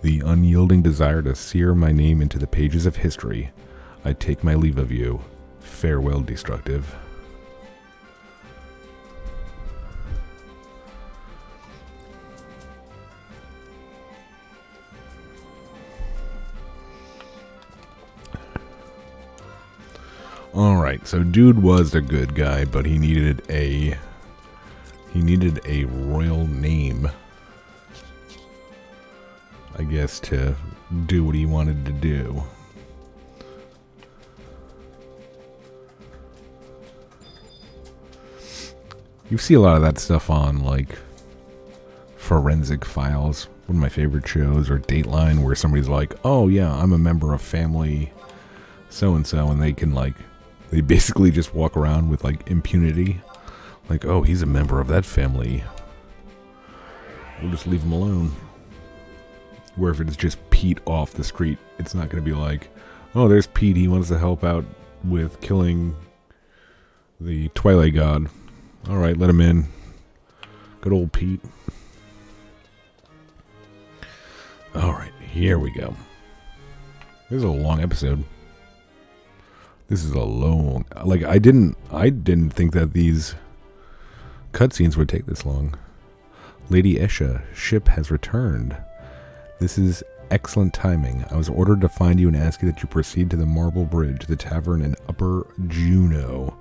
the unyielding desire to sear my name into the pages of history. I take my leave of you. Farewell, Destructive. Alright, so dude was a good guy, but he needed a royal name, I guess, to do what he wanted to do. You see a lot of that stuff on, like, Forensic Files, one of my favorite shows, or Dateline, where somebody's like, oh yeah, I'm a member of family so-and-so, and they can, like, they basically just walk around with, like, impunity. Like, oh, he's a member of that family. We'll just leave him alone. Where if it's just Pete off the street, it's not going to be like, oh, there's Pete, he wants to help out with killing the Twilight God. Alright, let him in. Good old Pete. Alright, here we go. This is a long episode. This is a long... Like, I didn't think that these cutscenes would take this long. Lady Esha, ship has returned. This is excellent timing. I was ordered to find you and ask you that you proceed to the Marble Bridge, the tavern in Upper Juneau.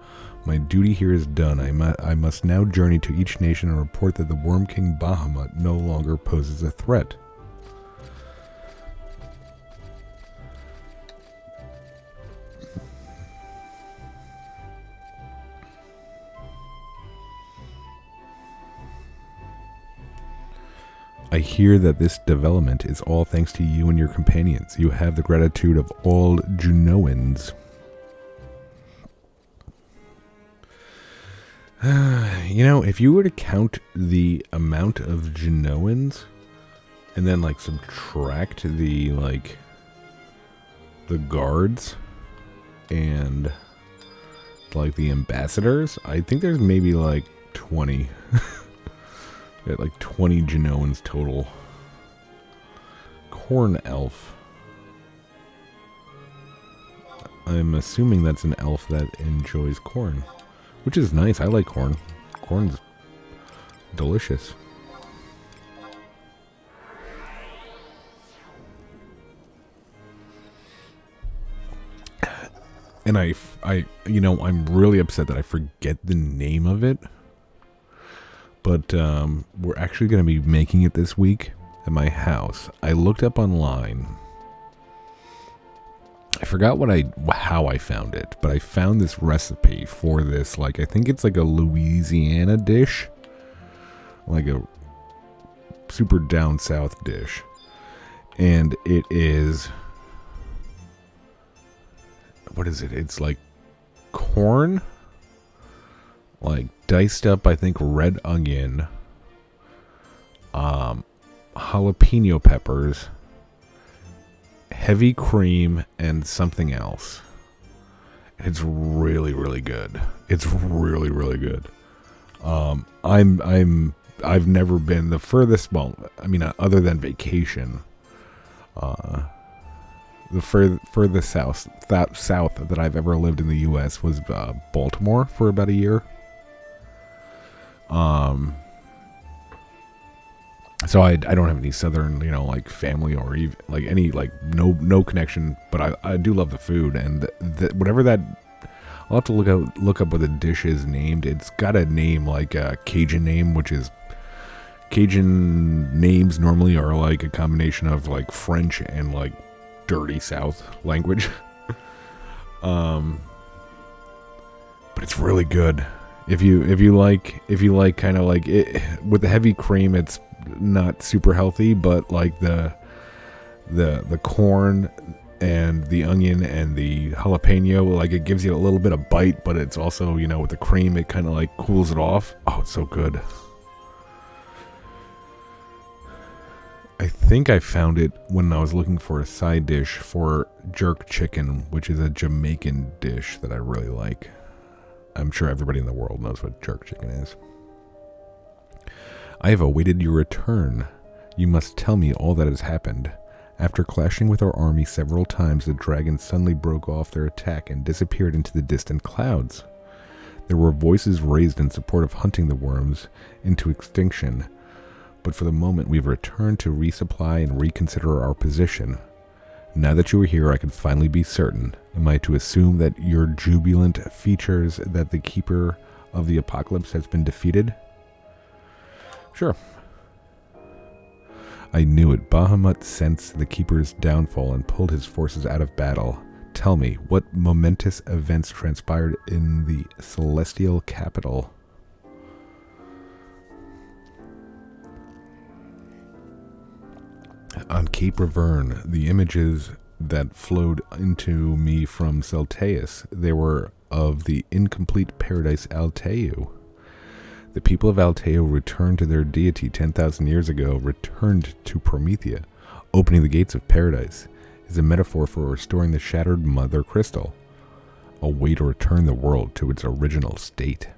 My duty here is done. I must now journey to each nation and report that the Worm King Bahamut no longer poses a threat. I hear that this development is all thanks to you and your companions. You have the gratitude of all Junoans. If you were to count the amount of Junoans and then subtract the guards and the ambassadors, I think there's maybe 20. Got 20 Junoans total. Corn elf. I'm assuming that's an elf that enjoys corn, which is nice. I like corn. Corn's delicious. And I'm really upset that I forget the name of it. But we're actually going to be making it this week at my house. I looked up online. I forgot how I found it, but I found this recipe for this. I think it's a Louisiana dish, a super down south dish, and it is. What is it? It's corn, diced up, I think, red onion, jalapeno peppers, heavy cream, and something else. It's really, really good. It's really, really good. I've never been the furthest. Well, other than vacation, the furthest south that I've ever lived in the U.S. was Baltimore for about a year. So I don't have any southern, family or even any no connection, but I do love the food, and whatever that, I'll have to look up what the dish is named. It's got a name a Cajun name, which is Cajun names normally are a combination of French and dirty South language. But it's really good. If you like kind of it with the heavy cream, it's not super healthy, but the corn and the onion and the jalapeno, it gives you a little bit of bite, but it's also, with the cream, it kind of cools it off. Oh, it's so good. I think I found it when I was looking for a side dish for jerk chicken, which is a Jamaican dish that I really like. I'm sure everybody in the world knows what jerk chicken is. I have awaited your return. You must tell me all that has happened. After clashing with our army several times, the dragons suddenly broke off their attack and disappeared into the distant clouds. There were voices raised in support of hunting the worms into extinction, but for the moment we've returned to resupply and reconsider our position. Now that you are here, I can finally be certain. Am I to assume that your jubilant features that the Keeper of the Apocalypse has been defeated? Sure. I knew it. Bahamut sensed the Keeper's downfall and pulled his forces out of battle. Tell me, what momentous events transpired in the celestial capital? On Cape Reverne, the images that flowed into me from Celtaeus, they were of the incomplete paradise Alteu. The people of Alteu returned to their deity 10,000 years ago, returned to Promethea. Opening the gates of paradise is a metaphor for restoring the shattered mother crystal, a way to return the world to its original state.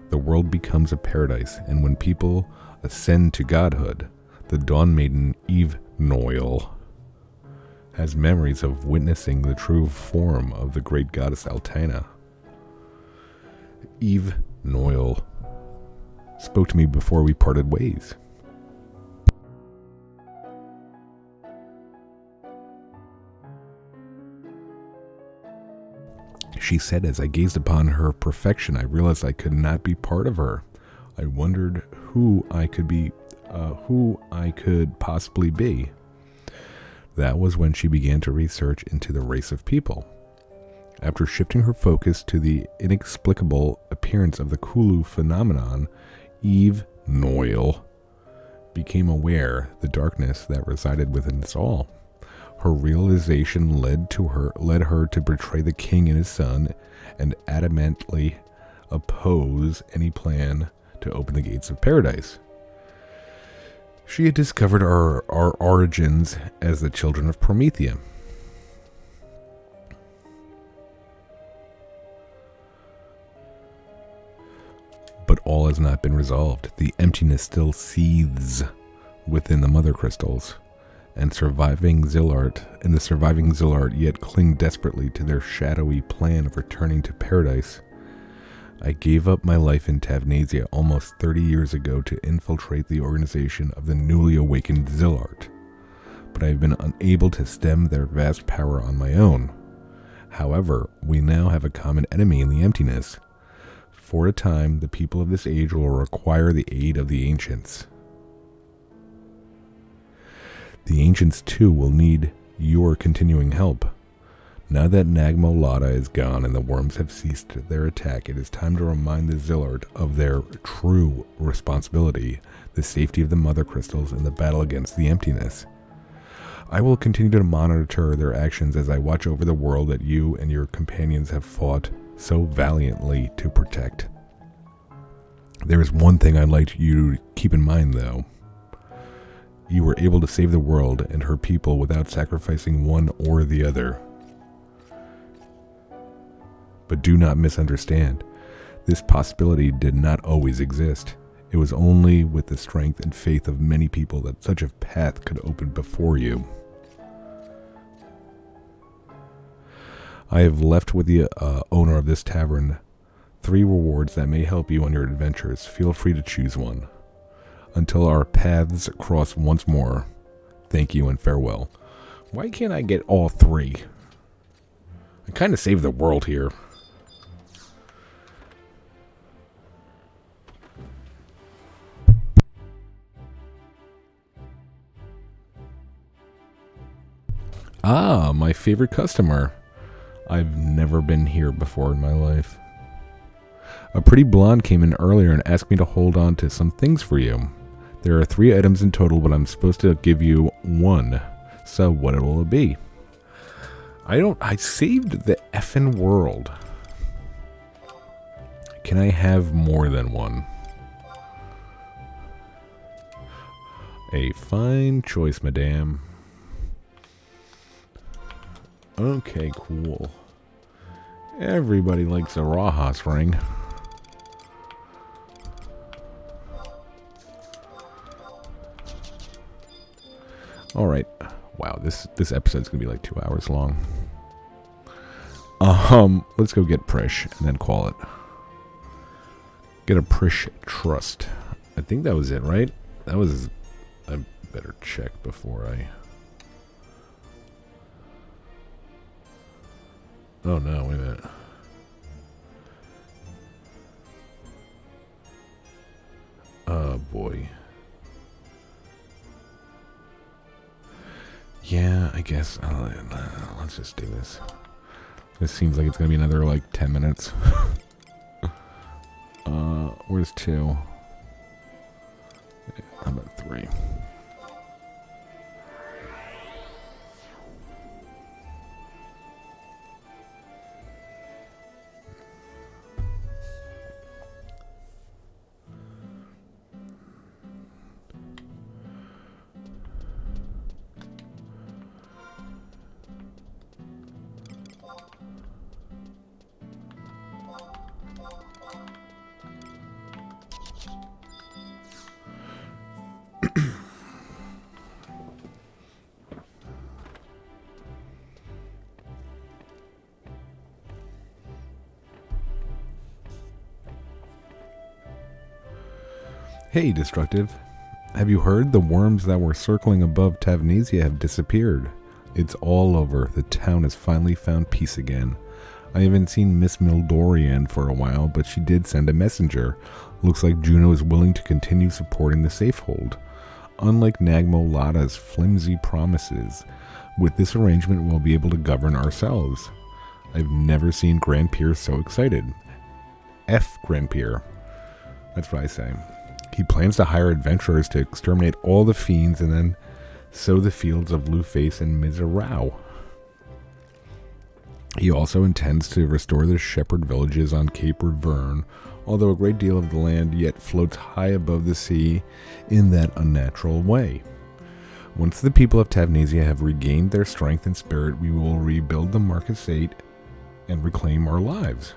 The world becomes a paradise, and when people ascend to godhood, the Dawn Maiden Eve Noil has memories of witnessing the true form of the great goddess Altana. Eve Noil spoke to me before we parted ways. She said, as I gazed upon her perfection, I realized I could not be part of her. I wondered who I could possibly be. That was when she began to research into the race of people. After shifting her focus to the inexplicable appearance of the Kulu phenomenon, Eve Noil became aware the darkness that resided within us all. Her realization led her to betray the king and his son and adamantly oppose any plan to open the gates of paradise. She had discovered our origins as the children of Promethea. But all has not been resolved. The emptiness still seethes within the mother crystals, and the surviving Zillart yet cling desperately to their shadowy plan of returning to paradise. I gave up my life in Tavnasia almost 30 years ago to infiltrate the organization of the newly awakened Zillart, but I have been unable to stem their vast power on my own. However, we now have a common enemy in the emptiness. For a time, the people of this age will require the aid of the ancients. The ancients, too, will need your continuing help. Now that Nagmo Lada is gone and the worms have ceased their attack, it is time to remind the Zillart of their true responsibility, the safety of the mother crystals, and the battle against the emptiness. I will continue to monitor their actions as I watch over the world that you and your companions have fought so valiantly to protect. There is one thing I'd like you to keep in mind, though. You were able to save the world and her people without sacrificing one or the other. But do not misunderstand. This possibility did not always exist. It was only with the strength and faith of many people that such a path could open before you. I have left with the owner of this tavern 3 rewards that may help you on your adventures. Feel free to choose one. Until our paths cross once more, thank you and farewell. Why can't I get all 3? I kind of saved the world here. Ah, my favorite customer. I've never been here before in my life. A pretty blonde came in earlier and asked me to hold on to some things for you. There are 3 items in total, but I'm supposed to give you 1. So what will it be? I saved the effing world. Can I have more than 1? A fine choice, madame. Okay, cool. Everybody likes a Rajas ring. Alright. Wow, this episode's gonna be like 2 hours long. Let's go get Prish and then call it. Get a Prish trust. I think that was it, right? That was... I better check before I... Oh no, wait a minute. Oh boy. Yeah, I guess. Let's just do this. This seems like it's gonna be another like 10 minutes. Where's 2? How about 3? Hey, Destructive. Have you heard? The worms that were circling above Tavnasia have disappeared. It's all over. The town has finally found peace again. I haven't seen Miss Mildorian for a while, but she did send a messenger. Looks like Juno is willing to continue supporting the safehold. Unlike Nagmo Lada's flimsy promises, with this arrangement we'll be able to govern ourselves. I've never seen Grand Pier so excited. F Grand Pier. That's what I say. He plans to hire adventurers to exterminate all the fiends and then sow the fields of Blueface and Mizarau. He also intends to restore the shepherd villages on Cape Reverne, although a great deal of the land yet floats high above the sea in that unnatural way. Once the people of Tavnasia have regained their strength and spirit, we will rebuild the Marquisate and reclaim our lives.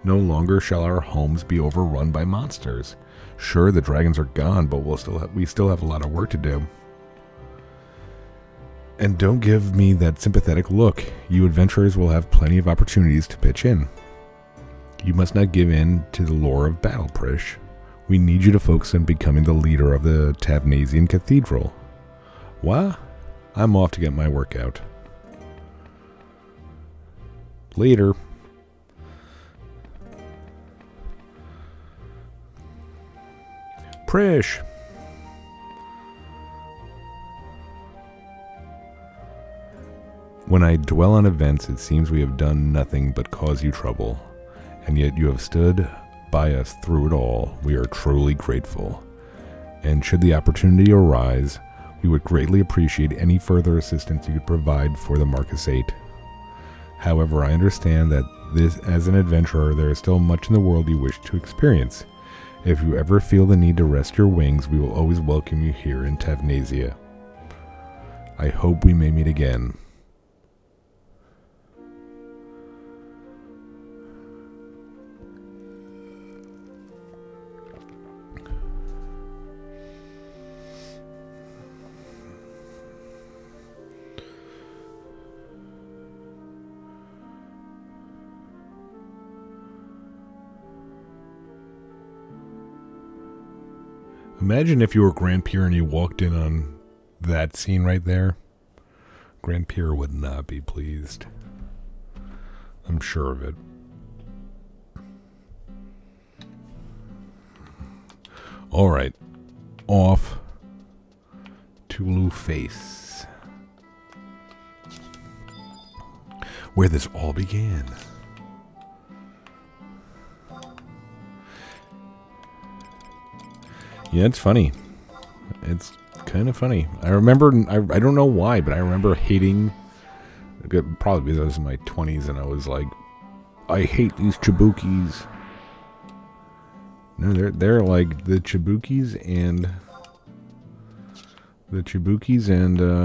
No longer shall our homes be overrun by monsters. Sure, the dragons are gone, but we still have a lot of work to do. And don't give me that sympathetic look. You adventurers will have plenty of opportunities to pitch in. You must not give in to the lure of battle, Prish. We need you to focus on becoming the leader of the Tavnasian Cathedral. What? I'm off to get my workout. Later. Prish. When I dwell on events, it seems we have done nothing but cause you trouble, and yet you have stood by us through it all. We are truly grateful, and should the opportunity arise, we would greatly appreciate any further assistance you could provide for the Marquisate. However, I understand that as an adventurer, there is still much in the world you wish to experience. If you ever feel the need to rest your wings, we will always welcome you here in Tavnasia. I hope we may meet again. Imagine if you were Grandpierre and you walked in on that scene right there. Grandpierre would not be pleased. I'm sure of it. Alright. Off to Blueface, where this all began. Yeah, it's funny. It's kind of funny. I remember, I don't know why, but I remember hating, probably because I was in my 20s and I was like, I hate these Chibukis. No, they're like the Chibukis and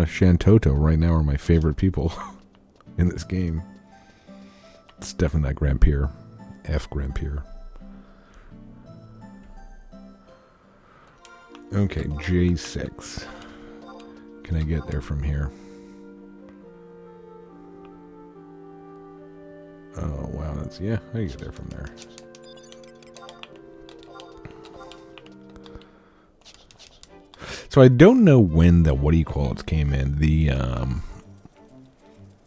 Shantoto right now are my favorite people in this game. It's definitely not Grandpierre. F Grandpierre. Okay, J6. Can I get there from here? Oh, wow, I can get there from there. So I don't know when the, came in. The,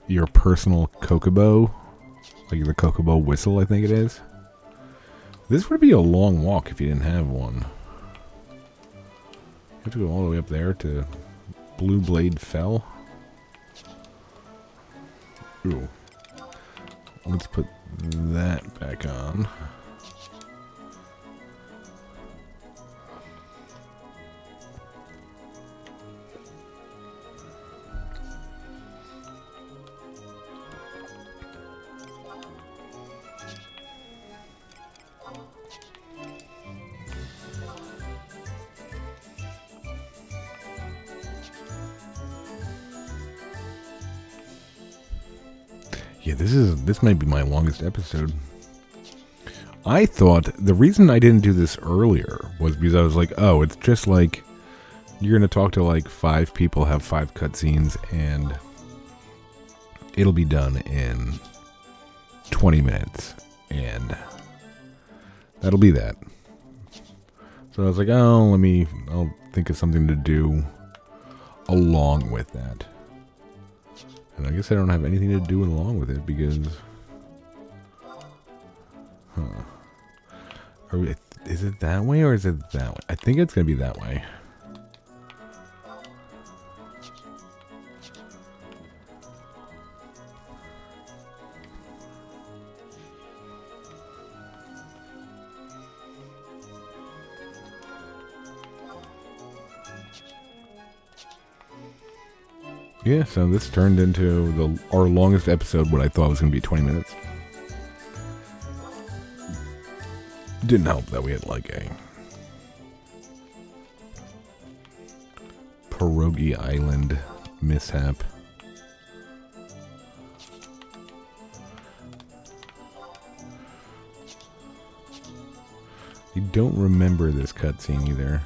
your personal Kokobo, like the Kokobo whistle, I think it is. This would be a long walk if you didn't have one. You have to go all the way up there to Blue Blade Fell. Ooh. Let's put that back on. Yeah, this might be my longest episode. I thought the reason I didn't do this earlier was because I was like, oh, it's just like you're going to talk to like 5 people, have 5 cutscenes, and it'll be done in 20 minutes. And that'll be that. So I was like, oh, I'll think of something to do along with that. And I guess I don't have anything to do along with it because... Is it that way or is it that way? I think it's going to be that way. Yeah, so this turned into our longest episode, what I thought was going to be 20 minutes. Didn't help that we had like a Pierogi Island mishap. You don't remember this cutscene either.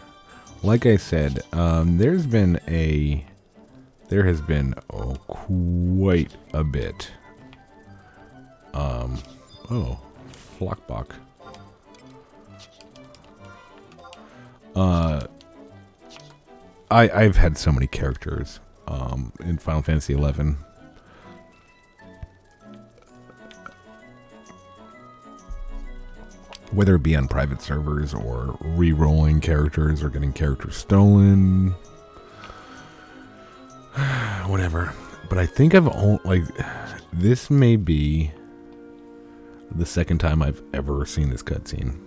Like I said, there has been quite a bit. Flockbach. I've had so many characters in Final Fantasy XI. Whether it be on private servers or re-rolling characters or getting characters stolen. Whatever. But I think this may be the second time I've ever seen this cutscene.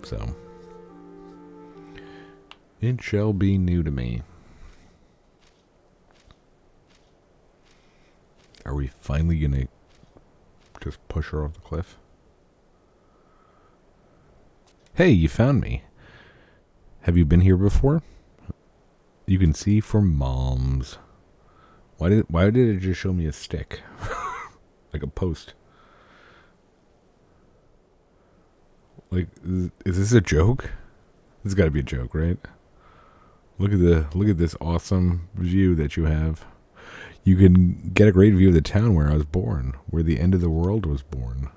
So it shall be new to me. Are we finally gonna just push her off the cliff? Hey, you found me. Have you been here before? You can see for moms. Why did it just show me a stick? Like a post. Like, is this a joke? This has got to be a joke, right? Look at this awesome view that you have. You can get a great view of the town where I was born, where the end of the world was born.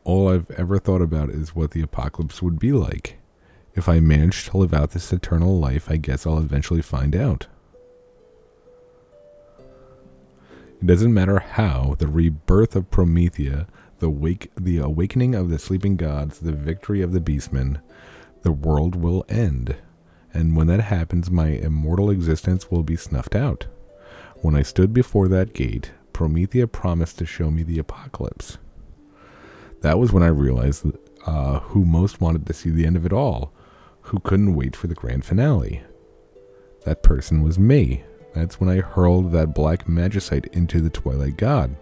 All I've ever thought about is what the apocalypse would be like. If I manage to live out this eternal life, I guess I'll eventually find out. It doesn't matter how, the rebirth of Promethea, the awakening of the sleeping gods, the victory of the beastmen, the world will end. And when that happens, my immortal existence will be snuffed out. When I stood before that gate, Promethea promised to show me the apocalypse. That was when I realized who most wanted to see the end of it all, who couldn't wait for the grand finale. That person was me. That's when I hurled that black magicite into the Twilight God.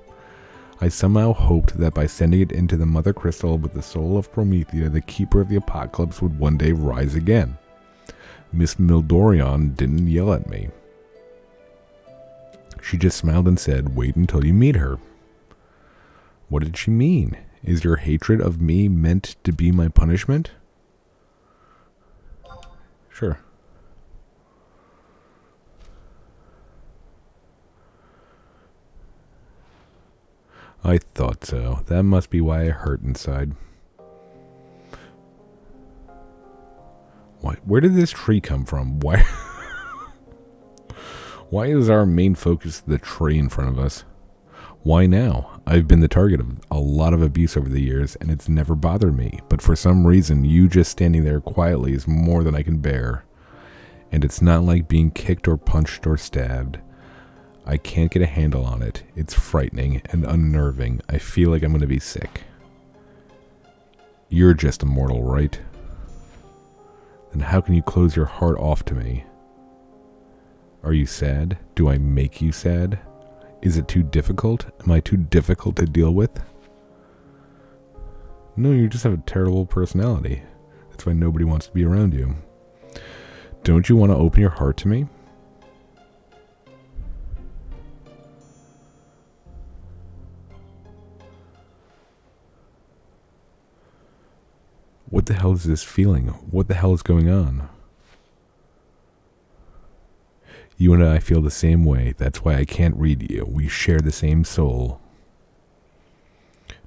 I somehow hoped that by sending it into the Mother Crystal with the soul of Promethea, the keeper of the apocalypse would one day rise again. Miss Mildorion didn't yell at me. She just smiled and said, "Wait until you meet her." What did she mean? Is your hatred of me meant to be my punishment? Sure. I thought so. That must be why I hurt inside. Where did this tree come from? Why is our main focus the tree in front of us? Why now? I've been the target of a lot of abuse over the years, and it's never bothered me. But for some reason, you just standing there quietly is more than I can bear. And it's not like being kicked or punched or stabbed. I can't get a handle on it. It's frightening and unnerving. I feel like I'm going to be sick. You're just immortal, right? Then how can you close your heart off to me? Are you sad? Do I make you sad? Is it too difficult? Am I too difficult to deal with? No, you just have a terrible personality. That's why nobody wants to be around you. Don't you want to open your heart to me? What the hell is this feeling? What the hell is going on? You and I feel the same way. That's why I can't read you. We share the same soul.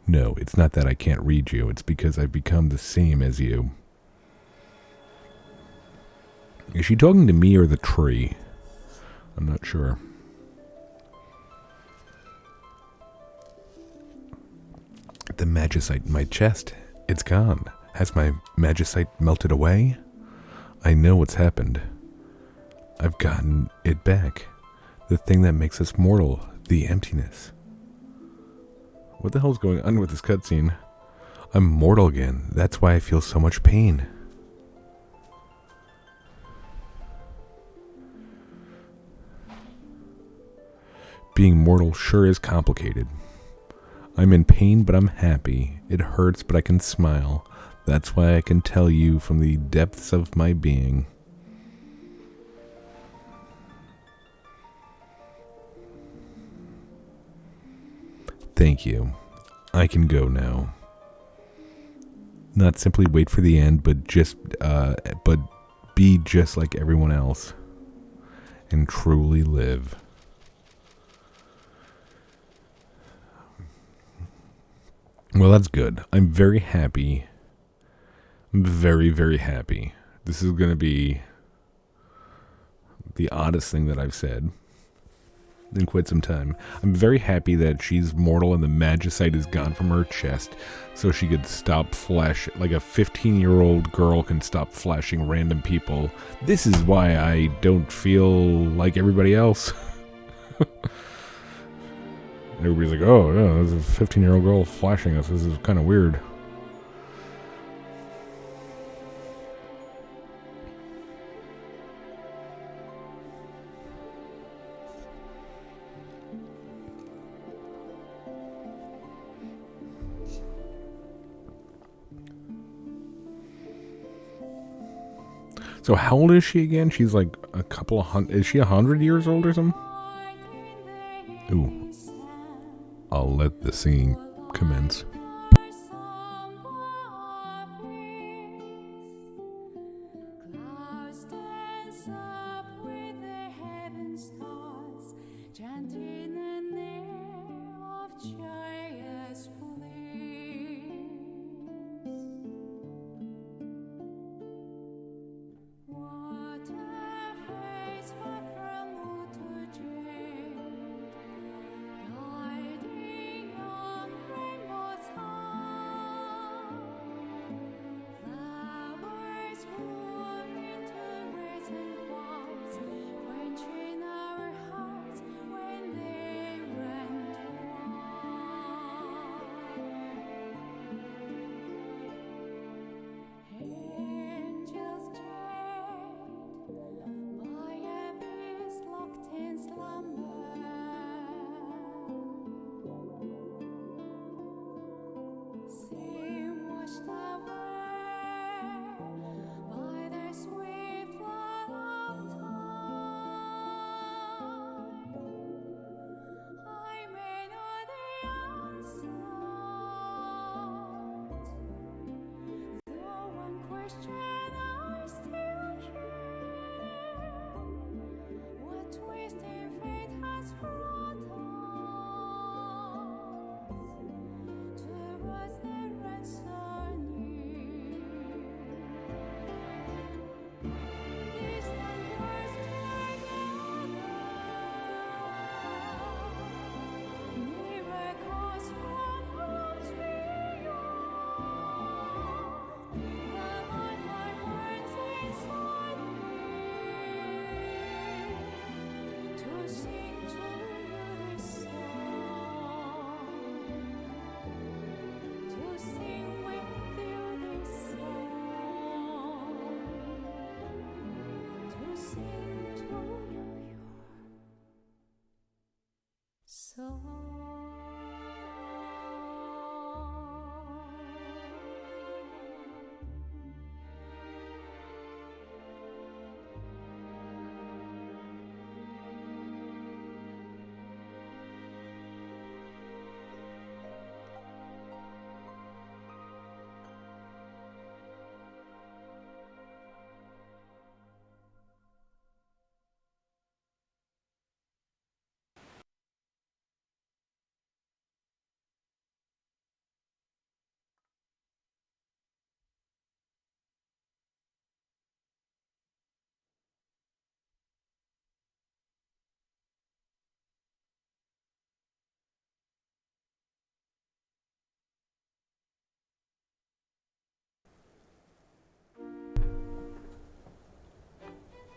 No, it's not that I can't read you. It's because I've become the same as you. Is she talking to me or the tree? I'm not sure. The magicite in my chest. It's gone. Has my magicite melted away? I know what's happened. I've gotten it back. The thing that makes us mortal. The emptiness. What the hell's going on with this cutscene? I'm mortal again. That's why I feel so much pain. Being mortal sure is complicated. I'm in pain, but I'm happy. It hurts, but I can smile. That's why I can tell you from the depths of my being. Thank you. I can go now. Not simply wait for the end, but be just like everyone else and truly live. Well, that's good. I'm very happy. I'm very, very happy. This is going to be the oddest thing that I've said in quite some time. I'm very happy that she's mortal and the magicite is gone from her chest, so she could stop like a 15-year-old girl can stop flashing random people. This is why I don't feel like everybody else. Everybody's like, oh yeah, there's a 15-year-old girl flashing us. This is kind of weird. So how old is she again? She's like a couple of hundred. Is she 100 years old or something? Ooh. I'll let the singing commence.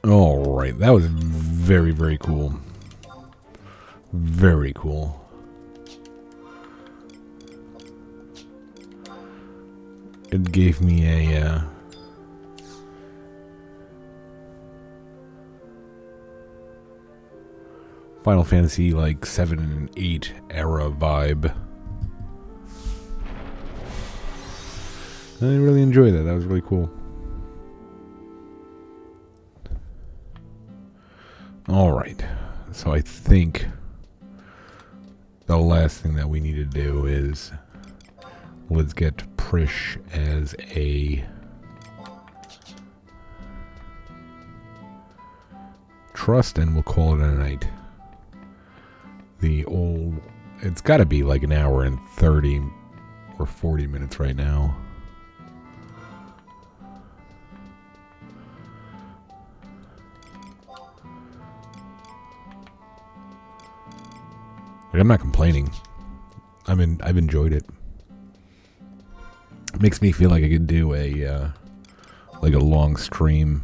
All right, that was very, very cool. Very cool. It gave me a Final Fantasy like 7 and 8 era vibe. I really enjoyed that. That was really cool. Alright, so I think the last thing that we need to do is let's get Prish as a trust and we'll call it a night. It's got to be like an hour and 30 or 40 minutes right now. I'm not complaining. I've enjoyed it. It makes me feel like I could do a long stream.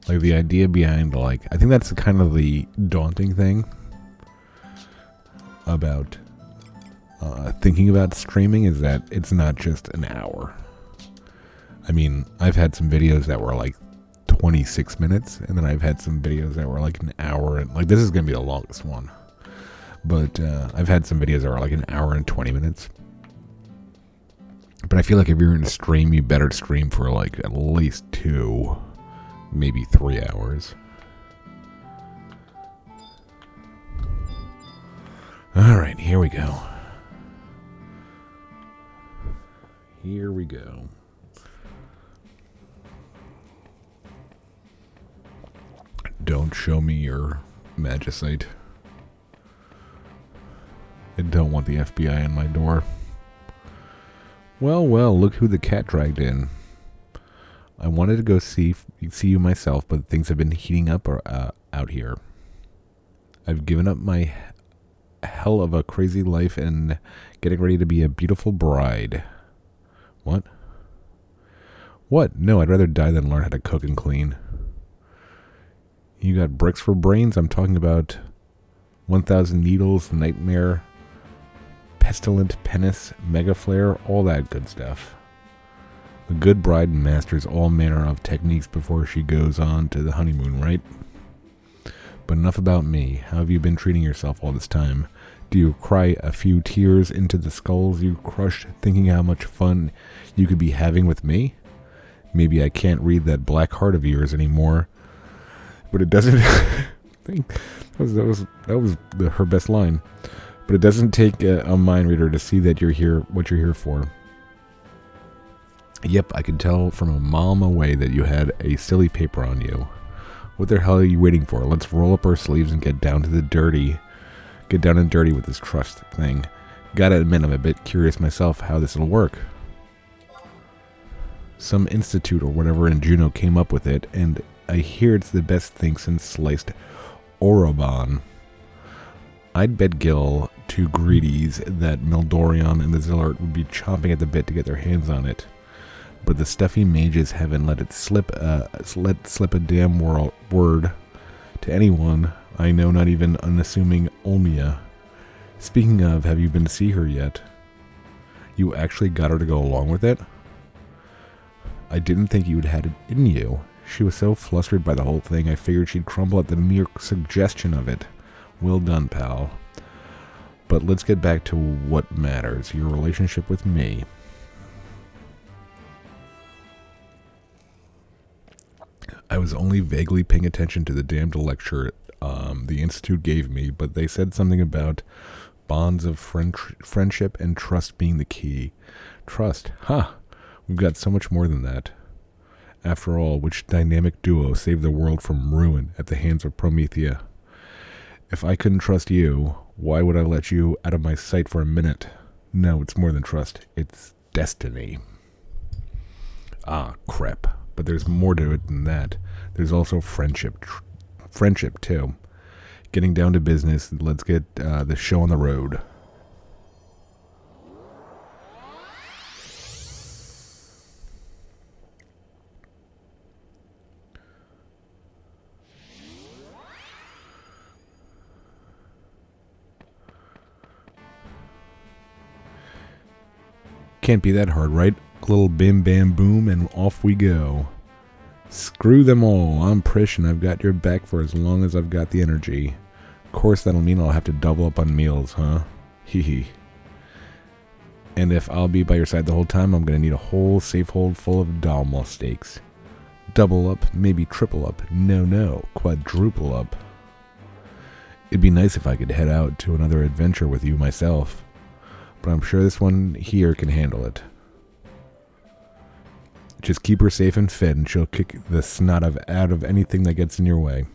Like the idea behind I think that's kind of the daunting thing about thinking about streaming is that it's not just an hour. I mean, I've had some videos that were like 26 minutes, and then I've had some videos that were like an hour, and like this is gonna be the longest one. But I've had some videos that are like an hour and 20 minutes. But I feel like if you're in a stream, you better stream for like at least 2, maybe 3 hours. Alright, here we go. Here we go. Don't show me your magicite. I don't want the FBI on my door. Well, look who the cat dragged in. I wanted to go see you myself, but things have been heating up out here. I've given up my hell of a crazy life and getting ready to be a beautiful bride. What? What? No, I'd rather die than learn how to cook and clean. You got bricks for brains? I'm talking about 1,000 needles, nightmare, pestilent, penis, mega flare, all that good stuff. A good bride masters all manner of techniques before she goes on to the honeymoon, right? But enough about me. How have you been treating yourself all this time? Do you cry a few tears into the skulls you crushed, thinking how much fun you could be having with me? Maybe I can't read that black heart of yours anymore, but it doesn't. that was her best line. But it doesn't take a mind reader to see that you're here, what you're here for. Yep, I could tell from a mile away that you had a silly paper on you. What the hell are you waiting for? Let's roll up our sleeves and get down and dirty with this trust thing. Gotta admit, I'm a bit curious myself how this will work. Some institute or whatever in Juneau came up with it, and I hear it's the best thing since sliced Orobon. I'd bet Gil to Greedies that Mildorion and the Zillart would be chomping at the bit to get their hands on it. But the stuffy mages haven't let it slip a damn word to anyone I know, not even unassuming Olmia. Speaking of, have you been to see her yet? You actually got her to go along with it? I didn't think you'd had it in you. She was so flustered by the whole thing, I figured she'd crumble at the mere suggestion of it. Well done, pal. But let's get back to what matters, your relationship with me. I was only vaguely paying attention to the damned lecture the Institute gave me, but they said something about bonds of friendship and trust being the key. Trust? Huh. We've got so much more than that. After all, which dynamic duo saved the world from ruin at the hands of Promethea? If I couldn't trust you, why would I let you out of my sight for a minute? No, it's more than trust. It's destiny. Ah, crap. But there's more to it than that. There's also friendship. Friendship, too. Getting down to business, let's get the show on the road. Can't be that hard, right? A little bim bam boom and off we go. Screw them all. I'm Prish and I've got your back for as long as I've got the energy. Of course, that'll mean I'll have to double up on meals, huh? Hee hee. And if I'll be by your side the whole time, I'm going to need a whole safe hold full of Dalmal steaks. Double up, maybe triple up. No, quadruple up. It'd be nice if I could head out to another adventure with you myself, but I'm sure this one here can handle it. Just keep her safe and fed, and she'll kick the snot out of anything that gets in your way.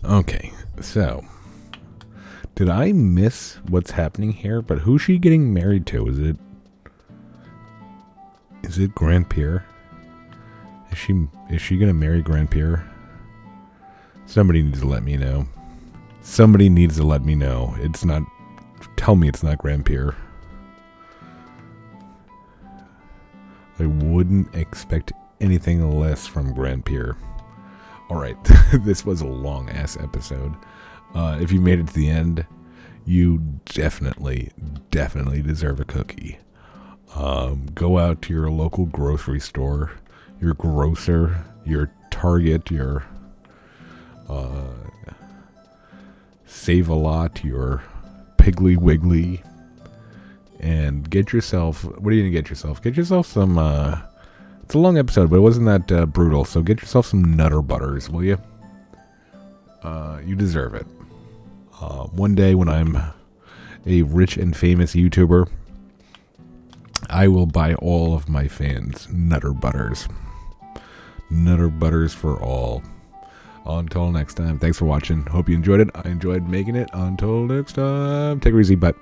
Okay, so did I miss what's happening here? But who's she getting married to? Is it Grand Pierre? Is she gonna marry Grand Pierre? Somebody needs to let me know. Somebody needs to let me know. It's not. Tell me it's not Grand Pierre. I wouldn't expect anything less from Grand Pierre. Alright, this was a long ass episode. If you made it to the end, you definitely deserve a cookie. Go out to your local grocery store, your grocer, your Target, your Save-A-Lot, your Piggly Wiggly, and get yourself, what are you going to get yourself? Get yourself some, it's a long episode, but it wasn't that brutal, so get yourself some Nutter Butters, will you? You deserve it. One day when I'm a rich and famous YouTuber, I will buy all of my fans Nutter Butters. Nutter Butters for all. Until next time, thanks for watching. Hope you enjoyed it. I enjoyed making it. Until next time, take it easy, bye.